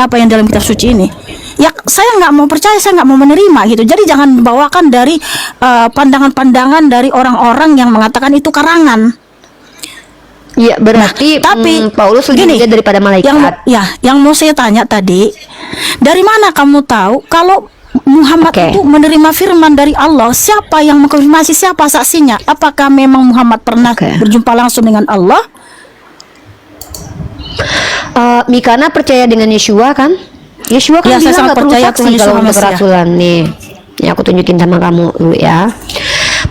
apa yang dalam kitab suci ini. Ya saya nggak mau percaya, saya nggak mau menerima gitu. Jadi jangan bawakan dari pandangan-pandangan dari orang-orang yang mengatakan itu karangan. Iya, berarti tapi Paulus lebih mulia daripada malaikat. Yang mau saya tanya tadi, dari mana kamu tahu kalau Muhammad itu menerima firman dari Allah? Siapa yang mengkonfirmasi, siapa saksinya? Apakah memang Muhammad pernah berjumpa langsung dengan Allah? Mikana percaya dengan Yeshua kan? Yeshua kan bilang gak perlu saksi kalau untuk kerasulan. Nih, aku tunjukin sama kamu dulu ya.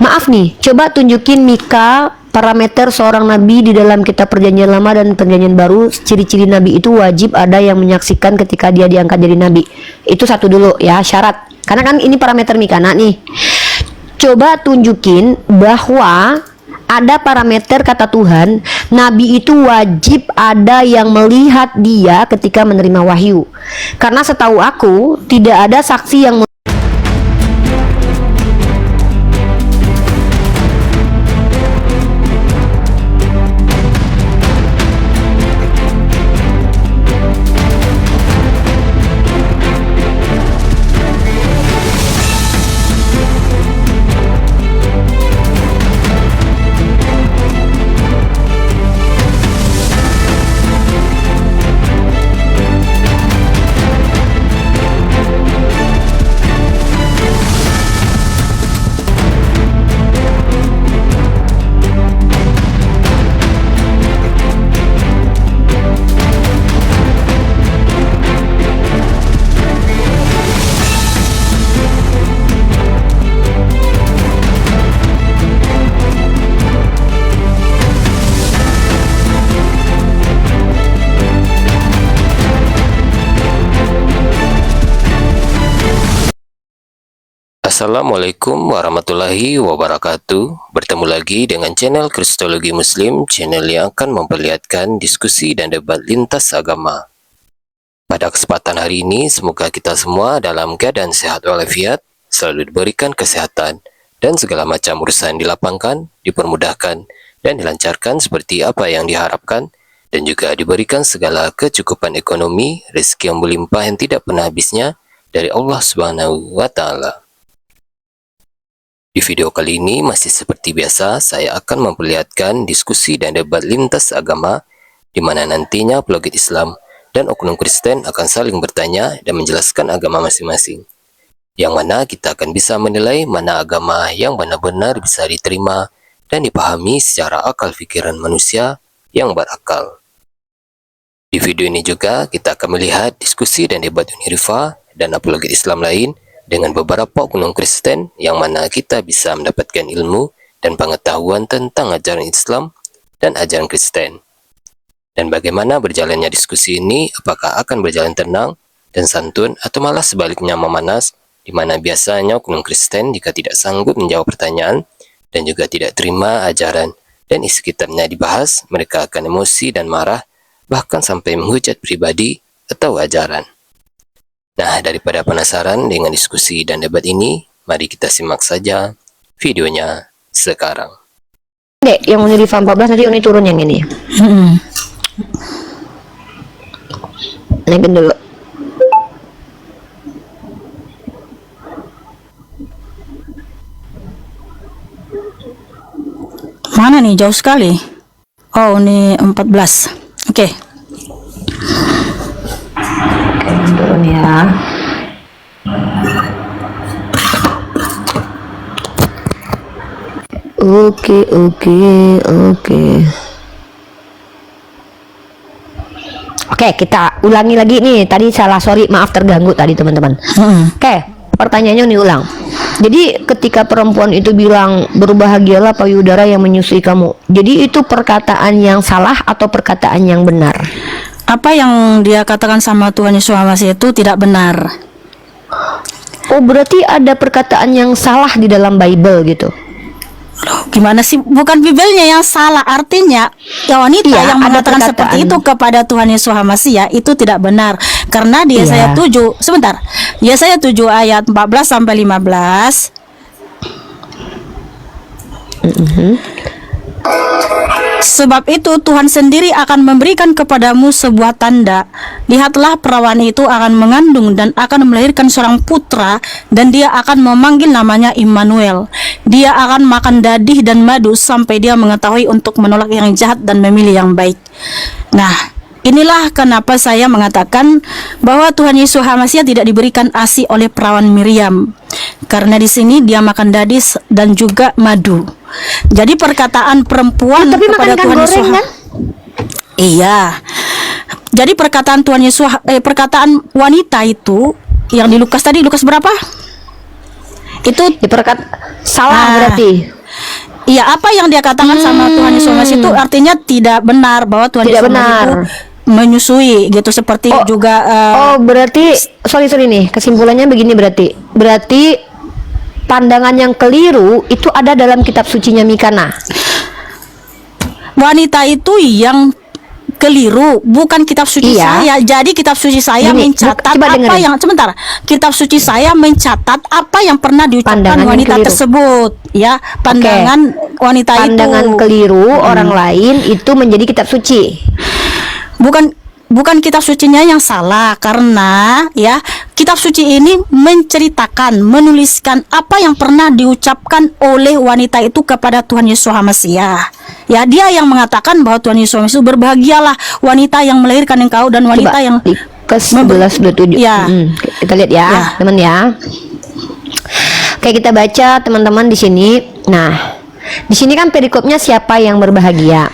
Maaf nih, coba tunjukin Mika parameter seorang nabi di dalam kitab Perjanjian Lama dan Perjanjian Baru. Ciri-ciri nabi itu wajib ada yang menyaksikan ketika dia diangkat jadi nabi. Itu satu dulu ya, syarat. Karena kan ini parameter Mikana nih. Coba tunjukin bahwa ada parameter kata Tuhan, nabi itu wajib ada yang melihat dia ketika menerima wahyu. Karena setahu aku tidak ada saksi yang Assalamualaikum warahmatullahi wabarakatuh. Bertemu lagi dengan channel Kristologi Muslim, channel yang akan memperlihatkan diskusi dan debat lintas agama. Pada kesempatan hari ini, semoga kita semua dalam keadaan sehat walafiat, selalu diberikan kesehatan, dan segala macam urusan dilapangkan, dipermudahkan, dan dilancarkan seperti apa yang diharapkan, dan juga diberikan segala kecukupan ekonomi, rezeki yang berlimpah yang tidak pernah habisnya dari Allah Subhanahu wa Ta'ala. Di video kali ini masih seperti biasa, saya akan memperlihatkan diskusi dan debat lintas agama di mana nantinya apologet Islam dan oknum Kristen akan saling bertanya dan menjelaskan agama masing-masing. Yang mana kita akan bisa menilai mana agama yang benar-benar bisa diterima dan dipahami secara akal pikiran manusia yang berakal. Di video ini juga kita akan melihat diskusi dan debat Unirifa dan apologet Islam lain dengan beberapa oknum Kristen yang mana kita bisa mendapatkan ilmu dan pengetahuan tentang ajaran Islam dan ajaran Kristen. Dan bagaimana berjalannya diskusi ini, apakah akan berjalan tenang dan santun atau malah sebaliknya memanas, di mana biasanya oknum Kristen jika tidak sanggup menjawab pertanyaan dan juga tidak terima ajaran dan isi kitabnya dibahas, mereka akan emosi dan marah, bahkan sampai menghujat pribadi atau ajaran. Nah, daripada penasaran dengan diskusi dan debat ini, mari kita simak saja videonya sekarang. Dek, yang Unirifa 14 nanti Uni turun yang ini. Naikin dulu. Mana nih, jauh sekali. Oh, ini 14. Oke. Turun ya. Oke. Oke, kita ulangi lagi nih. Tadi salah, sorry, maaf terganggu tadi teman-teman. Oke, pertanyaannya nih ulang. Jadi ketika perempuan itu bilang berbahagialah payudara yang menyusui kamu. Jadi itu perkataan yang salah atau perkataan yang benar? Apa yang dia katakan sama Tuhan Yesus Masih itu tidak benar. Oh, berarti ada perkataan yang salah di dalam Bible gitu. Loh, gimana sih? Bukan Bibelnya yang salah, artinya ya wanita yang mengatakan seperti itu kepada Tuhan Yesus Masih itu tidak benar. Karena di Yesaya 7, sebentar. Yesaya 7 ayat 14 sampai 15. Sebab itu Tuhan sendiri akan memberikan kepadamu sebuah tanda. Lihatlah, perawan itu akan mengandung dan akan melahirkan seorang putra, dan dia akan memanggil namanya Immanuel. Dia akan makan dadih dan madu sampai dia mengetahui untuk menolak yang jahat dan memilih yang baik. Nah, inilah kenapa saya mengatakan bahwa Tuhan Yesus HaMasiah tidak diberikan ASI oleh perawan Miriam. Karena di sini dia makan dadih dan juga madu. Jadi perkataan perempuan tapi kepada makan Tuhan goreng Yesus, kan? iya. Jadi perkataan Tuhan Yesus, perkataan wanita itu yang di Lukas tadi, Lukas berapa? Itu salah berarti. Iya, apa yang dia katakan sama Tuhan Yesus HaMasiah itu artinya tidak benar, bahwa Tuhan Tidak Yesus HaMasiah itu benar. menyusui gitu, seperti juga Berarti sorry nih, kesimpulannya begini, berarti pandangan yang keliru itu ada dalam kitab sucinya Mikana. wanita itu yang keliru, bukan kitab suci Iya. saya. Jadi kitab suci saya Gini, mencatat coba apa dengerin. yang sebentar. Kitab suci saya mencatat apa yang pernah diucapkan Pandangan yang wanita keliru. tersebut, ya. Pandangan wanita Pandangan itu. keliru orang lain itu menjadi kitab suci. Bukan kitab sucinya yang salah, karena ya kitab suci ini menceritakan, menuliskan apa yang pernah diucapkan oleh wanita itu kepada Tuhan Yesus HaMasiah. Ya, dia yang mengatakan bahwa Tuhan Yesus HaMasiah, berbahagialah wanita yang melahirkan engkau dan wanita Coba, yang Lukas 11:27. Ya. Kita lihat ya, Ya. teman ya. Oke, kita baca teman-teman di sini. Nah, di sini kan perikopnya siapa yang berbahagia.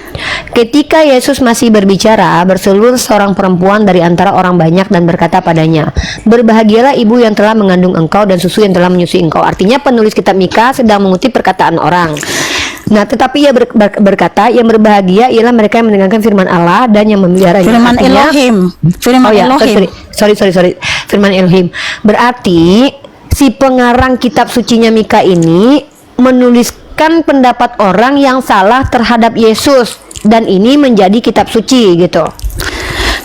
Ketika Yesus masih berbicara, berseluruh seorang perempuan dari antara orang banyak dan berkata padanya, "Berbahagialah ibu yang telah mengandung engkau dan susu yang telah menyusui engkau." Artinya penulis kitab Mika sedang mengutip perkataan orang. Nah, tetapi ia berkata, yang berbahagia ialah mereka yang mendengarkan firman Allah dan yang memeliharanya. firman Artinya- Elohim. Firman Elohim. sorry. Firman Elohim. Berarti si pengarang kitab sucinya Mika ini menuliskan pendapat orang yang salah terhadap Yesus, dan ini menjadi kitab suci gitu.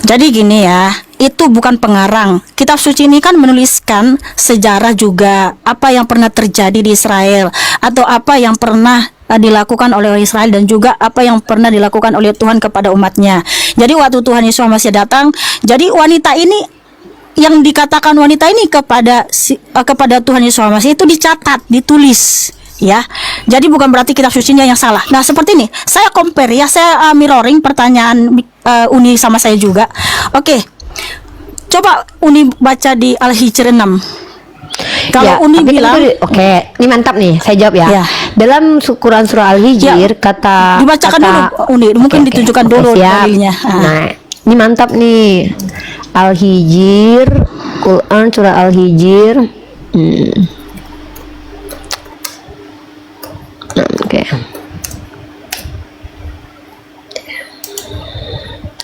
Jadi gini ya, itu bukan pengarang. Kitab suci ini kan menuliskan sejarah juga, apa yang pernah terjadi di Israel, atau apa yang pernah dilakukan oleh Israel, dan juga apa yang pernah dilakukan oleh Tuhan kepada umatnya. Jadi waktu Tuhan Yesus masih datang, jadi wanita ini, yang dikatakan wanita ini kepada Tuhan Yesus masih itu dicatat, ditulis. Ya, jadi bukan berarti kitab sucinya yang salah. Nah, seperti ini, saya compare ya, saya mirroring pertanyaan Uni sama saya juga. Oke, coba Uni baca di Al-Hijr 6. Kalau Uni tapi bilang, oke, ini mantap nih, saya jawab ya. Ya. Dalam Quran surah Al-Hijr kata dibacakan dulu Uni, mungkin ditunjukkan dulu siap. dalilnya. Nah, ini mantap nih. Al-Hijr, Quran surah Al-Hijr. Oke.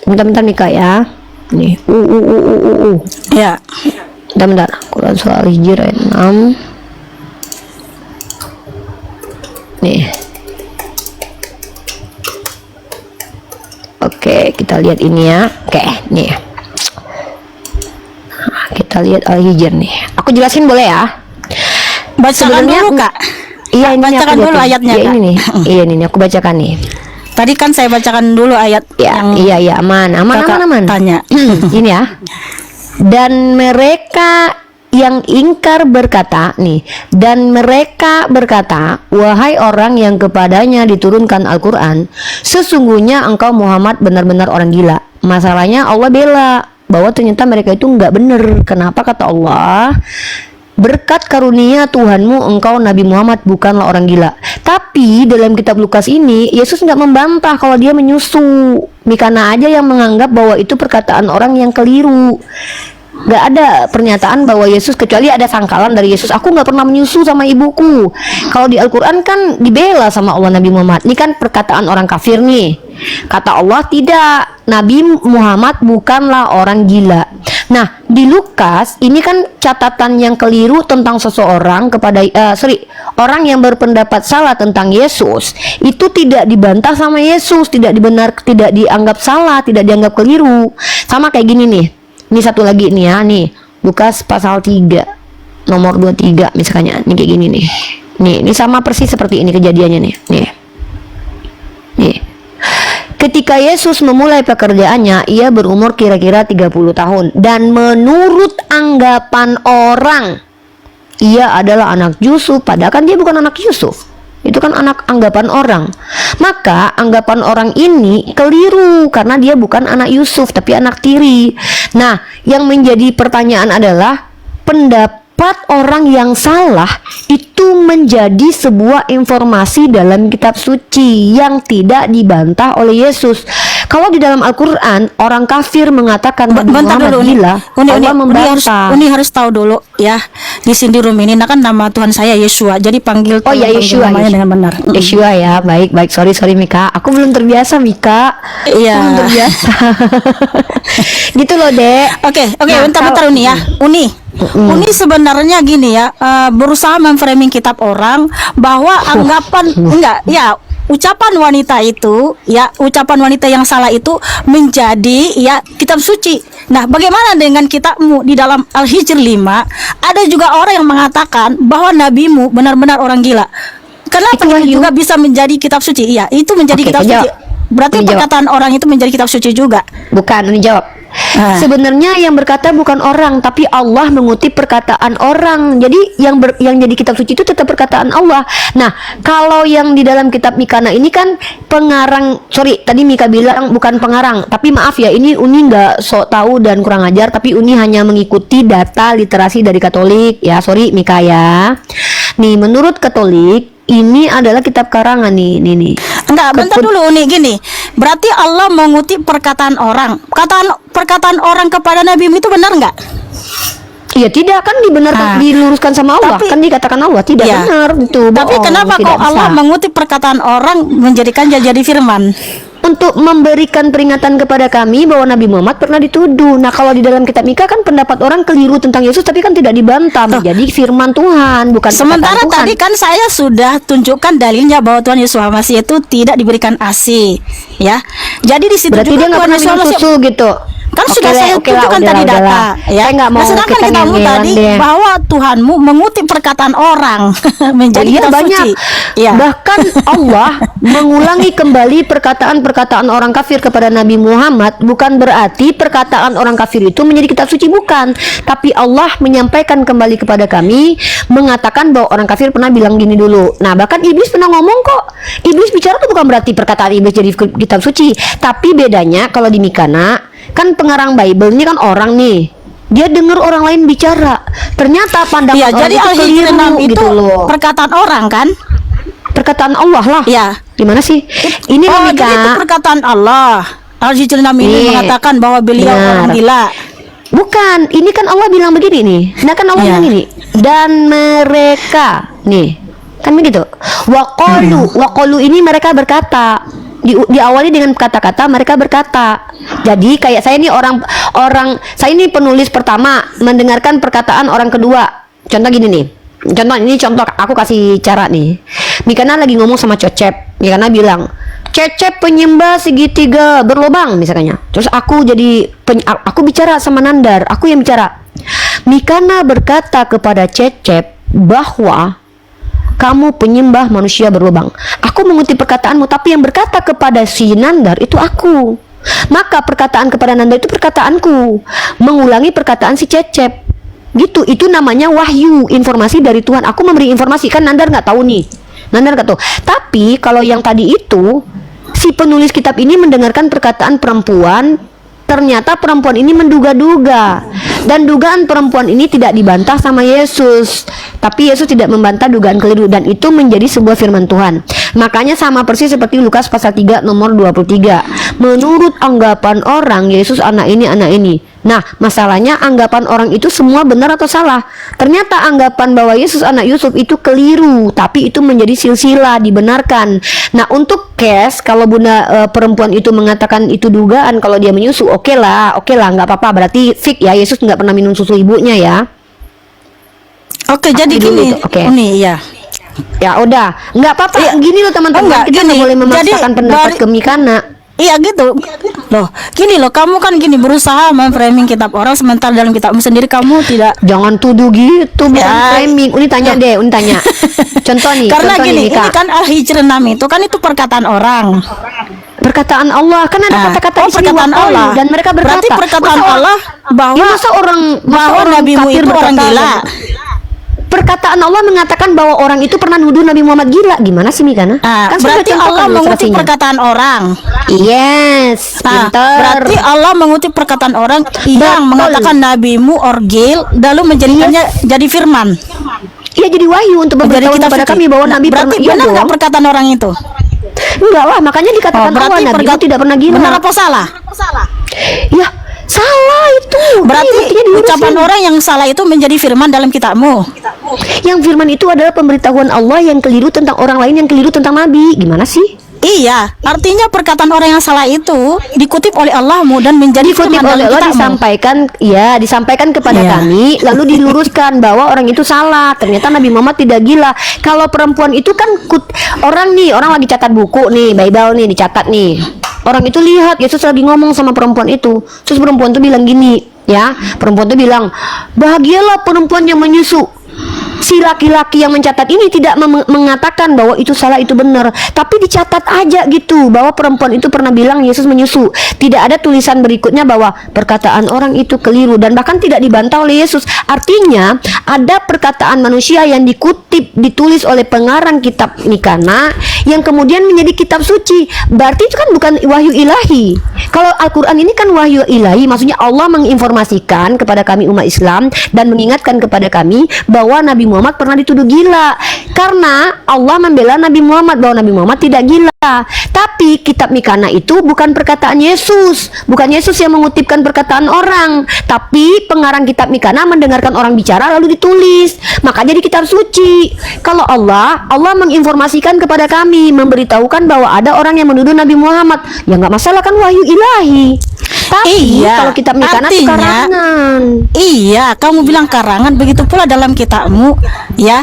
Bentar Mika ya. Nih. Ya. Bentar. Quran surah Al-Hijr ayat 6. Nih. Oke, kita lihat ini ya. Oke, nih. Nah, kita lihat Al-Hijr nih. Aku jelasin boleh ya? Bacakan Sebenarnya dulu, Kak. Iya, ini Bacakan aku dulu liatin. ayatnya, Iya, Kak. ini nih. Iya, ini aku bacakan nih. Tadi kan saya bacakan dulu ayat Ya, yang iya, aman. Kakak tanya. Ini ya. Dan mereka yang ingkar berkata nih, dan mereka berkata, wahai orang yang kepadanya diturunkan Al-Quran, sesungguhnya engkau Muhammad benar-benar orang gila. Masalahnya Allah bela bahwa ternyata mereka itu nggak benar. Kenapa? Kata Allah, berkat karunia Tuhanmu engkau Nabi Muhammad bukanlah orang gila. Tapi dalam kitab Lukas ini Yesus nggak membantah kalau dia menyusu. Mikana aja yang menganggap bahwa itu perkataan orang yang keliru. Gak ada pernyataan bahwa Yesus, kecuali ada sangkalan dari Yesus, aku gak pernah menyusu sama ibuku. Kalau di Al-Quran kan dibela sama Allah Nabi Muhammad. Ini kan perkataan orang kafir nih. Kata Allah, tidak, Nabi Muhammad bukanlah orang gila. Nah, di Lukas ini kan catatan yang keliru tentang seseorang kepada orang yang berpendapat salah tentang Yesus itu tidak dibantah sama Yesus, tidak dianggap salah, tidak dianggap keliru. Sama kayak gini nih. Ini satu lagi nih ya, nih Lukas pasal 3 nomor 23 misalnya, nih kayak gini nih. Nih, ini sama persis seperti ini kejadiannya nih. Nih. Ketika Yesus memulai pekerjaannya, ia berumur kira-kira 30 tahun. Dan menurut anggapan orang, ia adalah anak Yusuf, padahal kan dia bukan anak Yusuf. Itu kan anggapan orang. Maka anggapan orang ini keliru karena dia bukan anak Yusuf tapi anak tiri. Nah, yang menjadi pertanyaan adalah pendapat orang yang salah itu menjadi sebuah informasi dalam kitab suci yang tidak dibantah oleh Yesus. Kalau di dalam Al-Quran orang kafir mengatakan Nabi Muhammad gila, Allah membantah. Uni harus tahu dulu ya, di sini room ini kan nama Tuhan saya Yeshua, jadi panggil Yeshua namanya dengan benar. Yeshua ya, baik sorry Mika, aku belum terbiasa Mika. Iya. Belum terbiasa. Gitu loh Dek. Oke, bentar Uni ya. Uni sebenarnya gini ya, berusaha memframing kitab orang bahwa anggapan ucapan wanita itu ya, ucapan wanita yang salah itu menjadi ya kitab suci. Nah, bagaimana dengan kitabmu di dalam Al-Hijr 5? Ada juga orang yang mengatakan bahwa nabimu benar-benar orang gila. Kenapa itu juga bisa menjadi kitab suci? Iya, itu menjadi kitab suci. Berarti perkataan orang itu menjadi kitab suci juga. Bukan, ini jawab. Sebenarnya yang berkata bukan orang, tapi Allah mengutip perkataan orang. Jadi yang jadi kitab suci itu tetap perkataan Allah. Nah, kalau yang di dalam kitab Mikana ini kan pengarang, tadi Mika bilang bukan pengarang, tapi maaf ya, ini Uni nggak sok tahu dan kurang ajar, tapi Uni hanya mengikuti data literasi dari Katolik ya. Sorry Mika ya. Nih, menurut Katolik ini adalah kitab karangan nih. Enggak, bentar dulu Uni, gini. Berarti Allah mengutip perkataan orang. Perkataan orang kepada Nabi itu benar enggak? Iya, tidak, kan dibenarkan, diluruskan sama Allah. Kan dikatakan Allah tidak benar itu. Tapi kenapa kok Allah mengutip perkataan orang menjadikan jadi firman? Untuk memberikan peringatan kepada kami bahwa Nabi Muhammad pernah dituduh. Nah, kalau di dalam kitab Mika kan pendapat orang keliru tentang Yesus, tapi kan tidak dibantah menjadi firman Tuhan, bukan sementara Tuhan. Tadi kan saya sudah tunjukkan dalilnya bahwa Tuhan Yesus Masih itu tidak diberikan ASI, ya. Jadi di situ berarti juga dia nggak pernah minum susu gitu. Kan sudah saya tunjukkan tadi data, ya. Sedangkan kitamu tadi bahwa Tuhanmu mengutip perkataan orang menjadi kitab suci. Ya. Bahkan Allah mengulangi kembali perkataan orang kafir kepada Nabi Muhammad, bukan berarti perkataan orang kafir itu menjadi kitab suci, bukan. Tapi Allah menyampaikan kembali kepada kami, mengatakan bahwa orang kafir pernah bilang gini dulu. Nah, bahkan iblis pernah ngomong kok. Iblis bicara itu bukan berarti perkataan iblis jadi kitab suci, tapi bedanya kalau di Mikana kan pengarang Bible ini kan orang nih, dia dengar orang lain bicara, ternyata pandangan orang jadi itu keliru gitu loh. Perkataan orang kan? Perkataan Allah lah. Ya. Gimana sih? Ini jadi itu perkataan Allah. Al-Hijr 6 ini mengatakan bahwa beliau orang gila. Bukan, ini kan Allah bilang begini nih. Nah kan Allah bilang gini, dan mereka nih, kan begitu. Waqalu ini mereka berkata. Diawali dengan kata-kata mereka berkata. Jadi kayak saya ini saya ini penulis pertama mendengarkan perkataan orang kedua. Contoh gini nih. Contoh aku kasih cara nih. Mikana lagi ngomong sama Cecep. Mikana bilang, "Cecep penyembah segitiga berlobang," misalnya. Terus aku bicara sama Nandar, aku yang bicara. Mikana berkata kepada Cecep bahwa kamu penyembah manusia berlubang. Aku mengutip perkataanmu, tapi yang berkata kepada si Nandar itu aku. Maka perkataan kepada Nandar itu perkataanku, mengulangi perkataan si Cecep. Gitu, itu namanya wahyu, informasi dari Tuhan. Aku memberi informasi, kan Nandar nggak tahu nih. Nandar nggak tahu. Tapi kalau yang tadi itu, si penulis kitab ini mendengarkan perkataan perempuan. Ternyata perempuan ini menduga-duga, dan dugaan perempuan ini tidak dibantah sama Yesus, tapi Yesus tidak membantah dugaan keliru, dan itu menjadi sebuah firman Tuhan. Makanya sama persis seperti Lukas pasal 3 nomor 23. Menurut anggapan orang, Yesus anak ini. Nah, masalahnya anggapan orang itu semua benar atau salah? Ternyata anggapan bahwa Yesus anak Yusuf itu keliru, tapi itu menjadi silsilah, dibenarkan. Nah, untuk case kalau bunda perempuan itu mengatakan itu dugaan kalau dia menyusu, oke lah, nggak apa-apa. Berarti fix ya, Yesus nggak pernah minum susu ibunya ya. Oke, jadi gini, Uni, ya. Ya udah, nggak apa-apa. Gini loh teman-teman, kita nggak boleh memaksakan pendapat ke Mikana. Iya gitu loh, gini loh, kamu kan gini berusaha memframing kitab orang, sementara dalam kitabmu sendiri kamu tidak. Jangan tuduh gitu, bukan framing. Uni tanya. Contoh nih. Karena gini, ini kan Al-Hijr 6 itu kan itu perkataan orang. Perkataan Allah kan ada kata-kata di sini perkataan waqalu, Allah. dan mereka berkata. Berarti perkataan Allah bahwa masa orang nabimu kafir itu orang berkata, gila. Perkataan Allah mengatakan bahwa orang itu pernah nuduh Nabi Muhammad gila. Gimana sih Mikana? Kan sudah berarti contohkan Allah mengutip ilustrasinya. perkataan orang. Yes, pinter. Berarti Allah mengutip perkataan orang yang Betul. mengatakan nabimu orgil lalu menjadikannya jadi firman. Iya, jadi wahyu untuk Jadi memberitahu kepada suci. kami bahwa Nabi berarti pernah. Iya benar nggak dong. perkataan orang itu? Enggak lah, makanya dikatakan Allah Nabi itu tidak pernah gila. Benar apa salah? Ya, salah itu. Berarti Buktinya diurusin. ucapan orang yang salah itu menjadi firman dalam kitabmu. Yang firman itu adalah pemberitahuan Allah yang keliru tentang orang lain yang keliru tentang Nabi. Gimana sih? Iya, artinya perkataan orang yang salah itu dikutip oleh Allahmu dan menjadi Dikutip firman oleh dalam Allah, kitabmu. disampaikan kepada Iya. kami, lalu diluruskan bahwa orang itu salah. Ternyata Nabi Muhammad tidak gila. Kalau perempuan itu kan orang lagi catat buku nih, Bible nih dicatat nih. Orang itu lihat Yesus lagi ngomong sama perempuan itu. Terus perempuan itu bilang gini, ya. Perempuan itu bilang, "Bahagialah perempuan yang menyusu." Si laki-laki yang mencatat ini tidak mengatakan bahwa itu salah, itu benar, tapi dicatat aja gitu bahwa perempuan itu pernah bilang Yesus menyusu. Tidak ada tulisan berikutnya bahwa perkataan orang itu keliru, dan bahkan tidak dibantah oleh Yesus. Artinya ada perkataan manusia yang ditulis oleh pengarang kitab Mikana yang kemudian menjadi kitab suci. Berarti itu kan bukan wahyu ilahi. Kalau Al-Quran ini kan wahyu ilahi, maksudnya Allah menginformasikan kepada kami umat Islam dan mengingatkan kepada kami bahwa Nabi Muhammad pernah dituduh gila, karena Allah membela Nabi Muhammad bahwa Nabi Muhammad tidak gila. Tapi kitab Mikana itu bukan perkataan Yesus, bukan Yesus yang mengutipkan perkataan orang, tapi pengarang kitab Mikana mendengarkan orang bicara lalu ditulis, maka jadi kitab suci. Kalau Allah menginformasikan kepada kami, memberitahukan bahwa ada orang yang menuduh Nabi Muhammad, ya nggak masalah, kan wahyu ilahi. Tapi kalau kitab Mikana itu karangan. Iya, kamu bilang karangan, begitu pula dalam kitabmu, ya.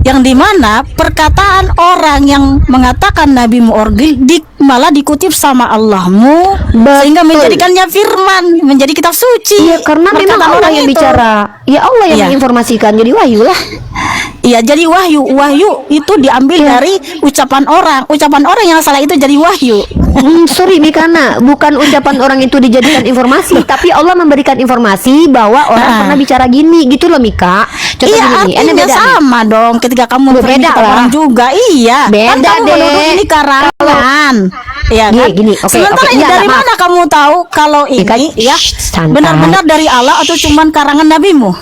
Yang dimana perkataan orang yang mengatakan nabimu orgil malah dikutip sama Allahmu, sehingga menjadikannya firman, menjadi kitab suci. Iya, karena memang Allah yang bicara. Ya Allah yang menginformasikan, jadi wahyu lah. Iya, jadi wahyu itu diambil dari ucapan orang yang salah itu jadi wahyu. Sorry Mikana, bukan ucapan orang itu dijadikan informasi, tapi Allah memberikan informasi bahwa orang pernah bicara gini, gitu loh Mika. Contoh gini, artinya sama dong ketika kamu beda lah. orang juga. Iya, beda kan kamu menuduh ini karangan. Iya kan? Gini, sementara ini dari mana kamu tahu kalau ini benar-benar dari Allah atau cuman karangan nabimu?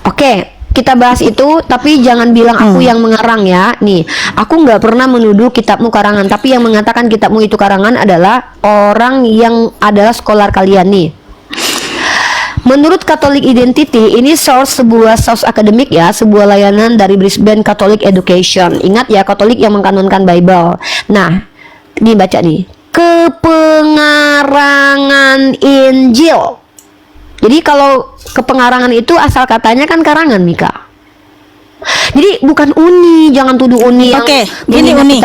Oke, kita bahas itu, tapi jangan bilang aku yang mengarang ya. Nih, aku nggak pernah menuduh kitabmu karangan, tapi yang mengatakan kitabmu itu karangan adalah orang yang adalah skolar kalian nih. Menurut Catholic Identity, ini sebuah source akademik ya, sebuah layanan dari Brisbane Catholic Education. Ingat ya, Katolik yang mengkanonkan Bible. Nah, ini baca nih, kepengarangan Injil. Jadi kalau kepengarangan itu asal katanya kan karangan, Mika. Jadi bukan Uni, jangan tuduh Uni. Oke, gini Uni.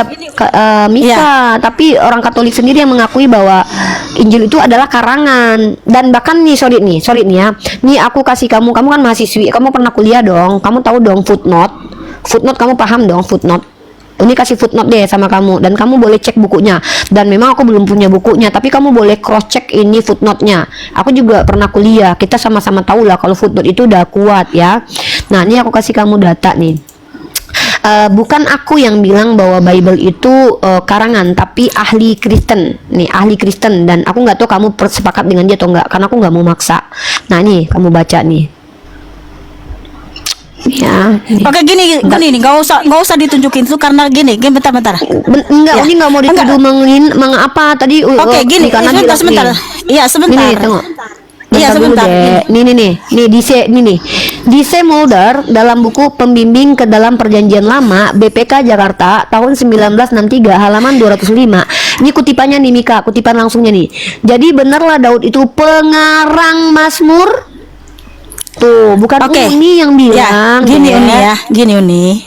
Mika, tapi orang Katolik sendiri yang mengakui bahwa Injil itu adalah karangan. Dan bahkan nih, sorry nih ya. Nih aku kasih kamu kan mahasiswi, kamu pernah kuliah dong, kamu tahu dong footnote. Footnote kamu paham dong footnote. Ini kasih footnote deh sama kamu, dan kamu boleh cek bukunya. Dan memang aku belum punya bukunya, tapi kamu boleh cross check ini footnote-nya. Aku juga pernah kuliah, kita sama-sama tahu lah kalau footnote itu udah kuat ya. Nah, ini aku kasih kamu data nih. Bukan aku yang bilang bahwa Bible itu karangan, tapi ahli Kristen nih, ahli Kristen, dan aku nggak tahu kamu sepakat dengan dia atau enggak, karena aku nggak mau maksa. Nah, nih kamu baca nih. Ya. Oke, gini nih, nggak usah ditunjukin itu karena gini, bentar. Enggak, Ya. ini nggak mau dituduh mengapa tadi. Oke, gini, karena sebentar. Iya, sebentar. Ini, tengok. Iya, sebentar. Nih, DC Mulder dalam buku Pembimbing ke dalam Perjanjian Lama BPK Jakarta tahun 1963 halaman 205. Ini kutipannya nih Mika, kutipan langsungnya nih. Jadi benarlah Daud itu pengarang Mazmur. Tuh, bukan Uni yang bilang. Ya, gini Uni.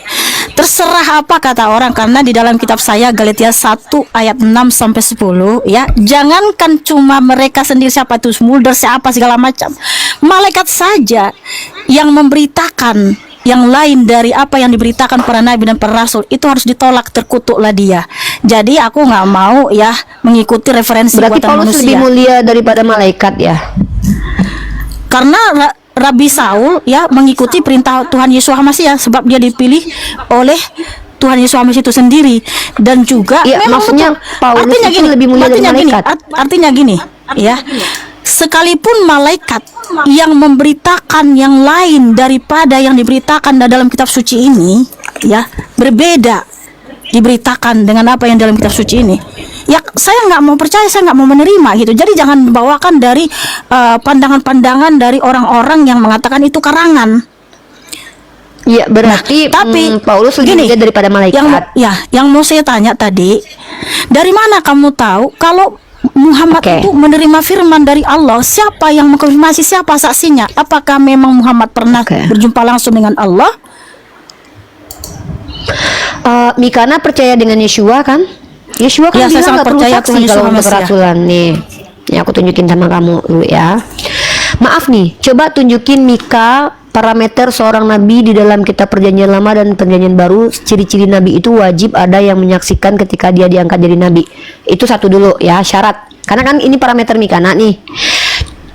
Terserah apa kata orang, karena di dalam kitab saya Galatia 1 ayat 6 sampai 10 ya. Jangankan cuma mereka sendiri, siapa itu Mulder, siapa segala macam. Malaikat saja yang memberitakan yang lain dari apa yang diberitakan para nabi dan para rasul itu harus ditolak, terkutuklah dia. Jadi aku nggak mau ya mengikuti referensi Berarti buatan Paulus manusia. lebih mulia daripada malaikat ya? Karena Rabi Saul ya mengikuti perintah Tuhan Yesus Hamasiah, sebab dia dipilih oleh Tuhan Yesus Hamasiah itu sendiri. Dan juga Iya, memang maksudnya betul. Paulus itu lebih mulia dari malaikat. Artinya gini ya, sekalipun malaikat yang memberitakan yang lain daripada yang diberitakan dalam kitab suci ini ya, berbeda diberitakan dengan apa yang dalam kitab suci ini, ya saya nggak mau percaya, saya nggak mau menerima gitu. Jadi jangan bawakan dari pandangan-pandangan dari orang-orang yang mengatakan itu karangan. Iya, berarti Tapi Paulus lebih mulia daripada malaikat. Yang mau saya tanya tadi, dari mana kamu tahu kalau Muhammad itu menerima firman dari Allah? Siapa yang mengkonfirmasi, siapa saksinya? Apakah memang Muhammad pernah berjumpa langsung dengan Allah? Mikana percaya dengan Yeshua kan? Yeshua kan Ya, saya bilang sangat nggak perlu percaya saksi Tuhan Yesus kalau untuk Hamasiah. kerasulan nih. Ya, aku tunjukin sama kamu dulu ya. Maaf nih, coba tunjukin Mika parameter seorang nabi di dalam kitab Perjanjian Lama dan Perjanjian Baru. Ciri-ciri nabi itu wajib ada yang menyaksikan ketika dia diangkat jadi nabi. Itu satu dulu ya, syarat. Karena kan ini parameter Mikana nih.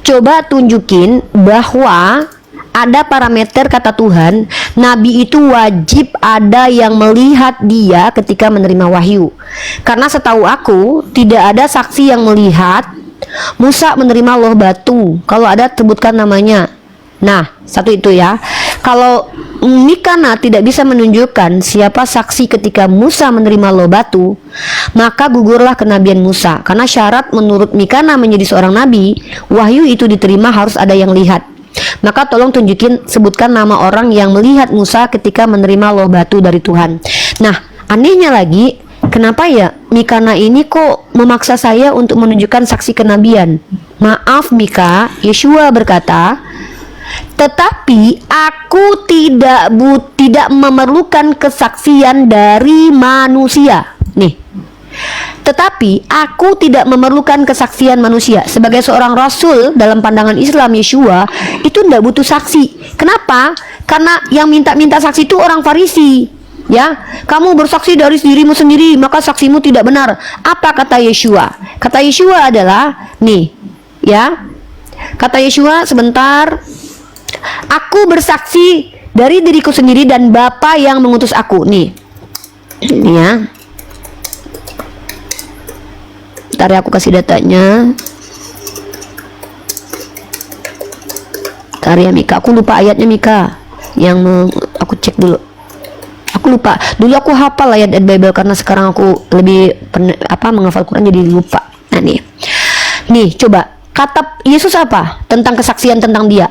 Coba tunjukin bahwa ada parameter kata Tuhan, nabi itu wajib ada yang melihat dia ketika menerima wahyu. Karena setahu aku tidak ada saksi yang melihat Musa menerima loh batu. Kalau ada, sebutkan namanya. Nah, satu itu ya. Kalau Mikana tidak bisa menunjukkan siapa saksi ketika Musa menerima loh batu, maka gugurlah kenabian Musa. Karena syarat menurut Mikana menjadi seorang nabi, wahyu itu diterima harus ada yang lihat. Maka tolong tunjukin, sebutkan nama orang yang melihat Musa ketika menerima loh batu dari Tuhan. Nah, anehnya lagi, kenapa ya Mikana ini kok memaksa saya untuk menunjukkan saksi kenabian? Maaf Mika, Yeshua berkata, tetapi aku tidak memerlukan kesaksian dari manusia. Nih, tetapi aku tidak memerlukan kesaksian manusia. Sebagai seorang rasul dalam pandangan Islam, Yeshua itu tidak butuh saksi. Kenapa? Karena yang minta-minta saksi itu orang Farisi. Ya, kamu bersaksi dari dirimu sendiri, maka saksimu tidak benar. Apa kata Yeshua? Kata Yeshua adalah, nih, ya, kata Yeshua sebentar. Aku bersaksi dari diriku sendiri dan Bapa yang mengutus aku. Nih, ini ya. Ntar ya, aku kasih datanya. Ntar ya Mika, aku lupa ayatnya Mika. Aku cek dulu. Aku lupa. Dulu aku hafal ayat Bible karena sekarang aku lebih menghafal Quran jadi lupa. Nah nih coba. Kata Yesus apa tentang kesaksian tentang dia?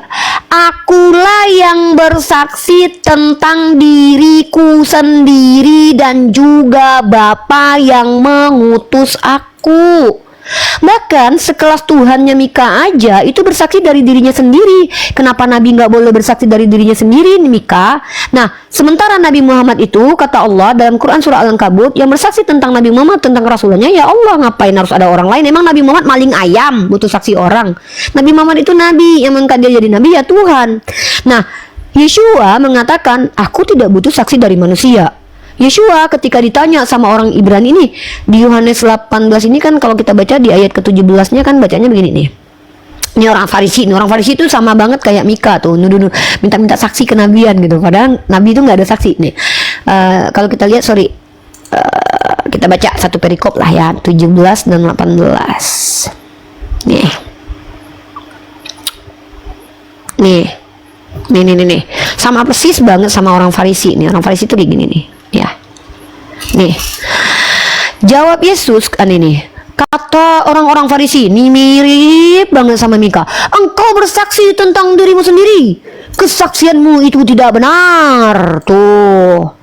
Akulah yang bersaksi tentang diriku sendiri dan juga Bapa yang mengutus aku. Bahkan sekelas Tuhannya Mika aja itu bersaksi dari dirinya sendiri. Kenapa Nabi nggak boleh bersaksi dari dirinya sendiri nih Mika? Nah, sementara Nabi Muhammad itu kata Allah dalam Quran surah Al-Ankabut yang bersaksi tentang Nabi Muhammad, tentang kerasulannya, ya Allah, ngapain harus ada orang lain? Emang Nabi Muhammad maling ayam butuh saksi orang? Nabi Muhammad itu Nabi, yang mengangkat dia jadi Nabi ya Tuhan. Nah, Yeshua mengatakan aku tidak butuh saksi dari manusia. Yeshua ketika ditanya sama orang Ibrani ini di Yohanes 18 ini kan, kalau kita baca di ayat ke-17-nya kan bacanya begini nih. Ini orang Farisi itu sama banget kayak Mika tuh, nuduh minta-minta saksi kenabian gitu. Padahal Nabi itu nggak ada saksi nih. Kalau kita lihat, kita baca satu perikop lah ya, 17 dan 18. Nih. Sama persis banget sama orang Farisi nih. Orang Farisi itu kayak gini nih. Ya, nih jawab Yesus kan ini. Kata orang-orang Farisi ini mirip banget sama Mika. Engkau bersaksi tentang dirimu sendiri, kesaksianmu itu tidak benar. Tuh,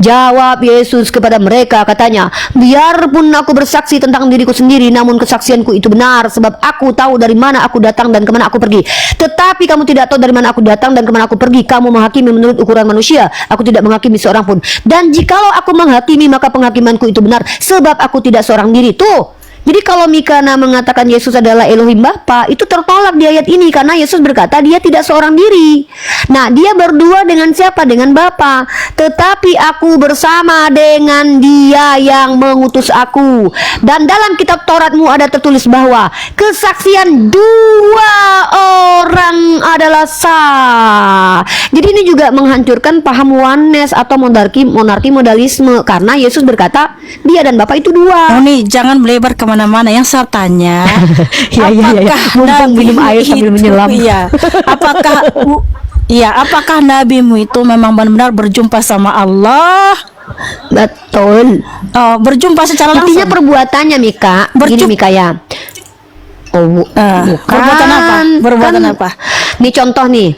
jawab Yesus kepada mereka, katanya, biarpun aku bersaksi tentang diriku sendiri, namun kesaksianku itu benar, sebab aku tahu dari mana aku datang dan kemana aku pergi. Tetapi kamu tidak tahu dari mana aku datang dan kemana aku pergi. Kamu menghakimi menurut ukuran manusia. Aku tidak menghakimi seorang pun. Dan jikalau aku menghakimi, maka penghakimanku itu benar, sebab aku tidak seorang diri. Tuh, Jadi kalau Mikana mengatakan Yesus adalah Elohim Bapa, itu tertolak di ayat ini karena Yesus berkata dia tidak seorang diri. Nah, dia berdua dengan siapa? Dengan Bapa. Tetapi aku bersama dengan Dia yang mengutus aku. Dan dalam kitab Tauratmu ada tertulis bahwa kesaksian dua orang adalah sah. Jadi ini juga menghancurkan paham oneness atau monarki modalisme karena Yesus berkata Dia dan Bapa itu dua. Nih, jangan melebar kemana-mana. Yang saya tanya, Ya. Mumpung minum air sambil menyelam. Apakah nabimu itu memang benar-benar berjumpa sama Allah? Betul. Oh, berjumpa secara langsung. Intinya perbuatannya Mika. Gini Mika ya. Oh, bukan. Perbuatan Kan, apa? Nih contoh nih.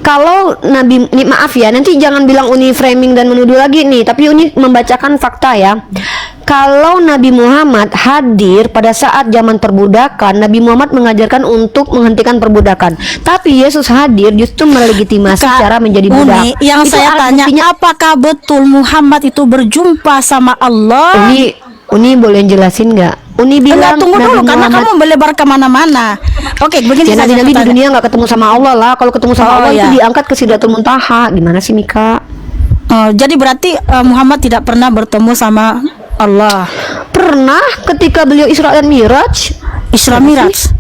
Kalau Nabi, nih maaf ya, nanti jangan bilang Uni framing dan menuduh lagi nih, tapi Uni membacakan fakta ya. Kalau Nabi Muhammad hadir pada saat zaman perbudakan, Nabi Muhammad mengajarkan untuk menghentikan perbudakan. Tapi Yesus hadir justru melegitimasi cara menjadi budak. Yang itu saya tanya, apakah betul Muhammad itu berjumpa sama Allah? Uni boleh jelasin nggak? Uni bilang tunggu dulu karena Muhammad, kamu melebar kemana-mana. Oke, begini ya, saja. Nabi di dunia nggak ketemu sama Allah lah. Kalau ketemu sama Allah iya. itu diangkat ke Sidratul Muntaha. Gimana sih Mika? Jadi berarti Muhammad tidak pernah bertemu sama Allah. Pernah ketika beliau Isra dan Miraj. Isra Miraj.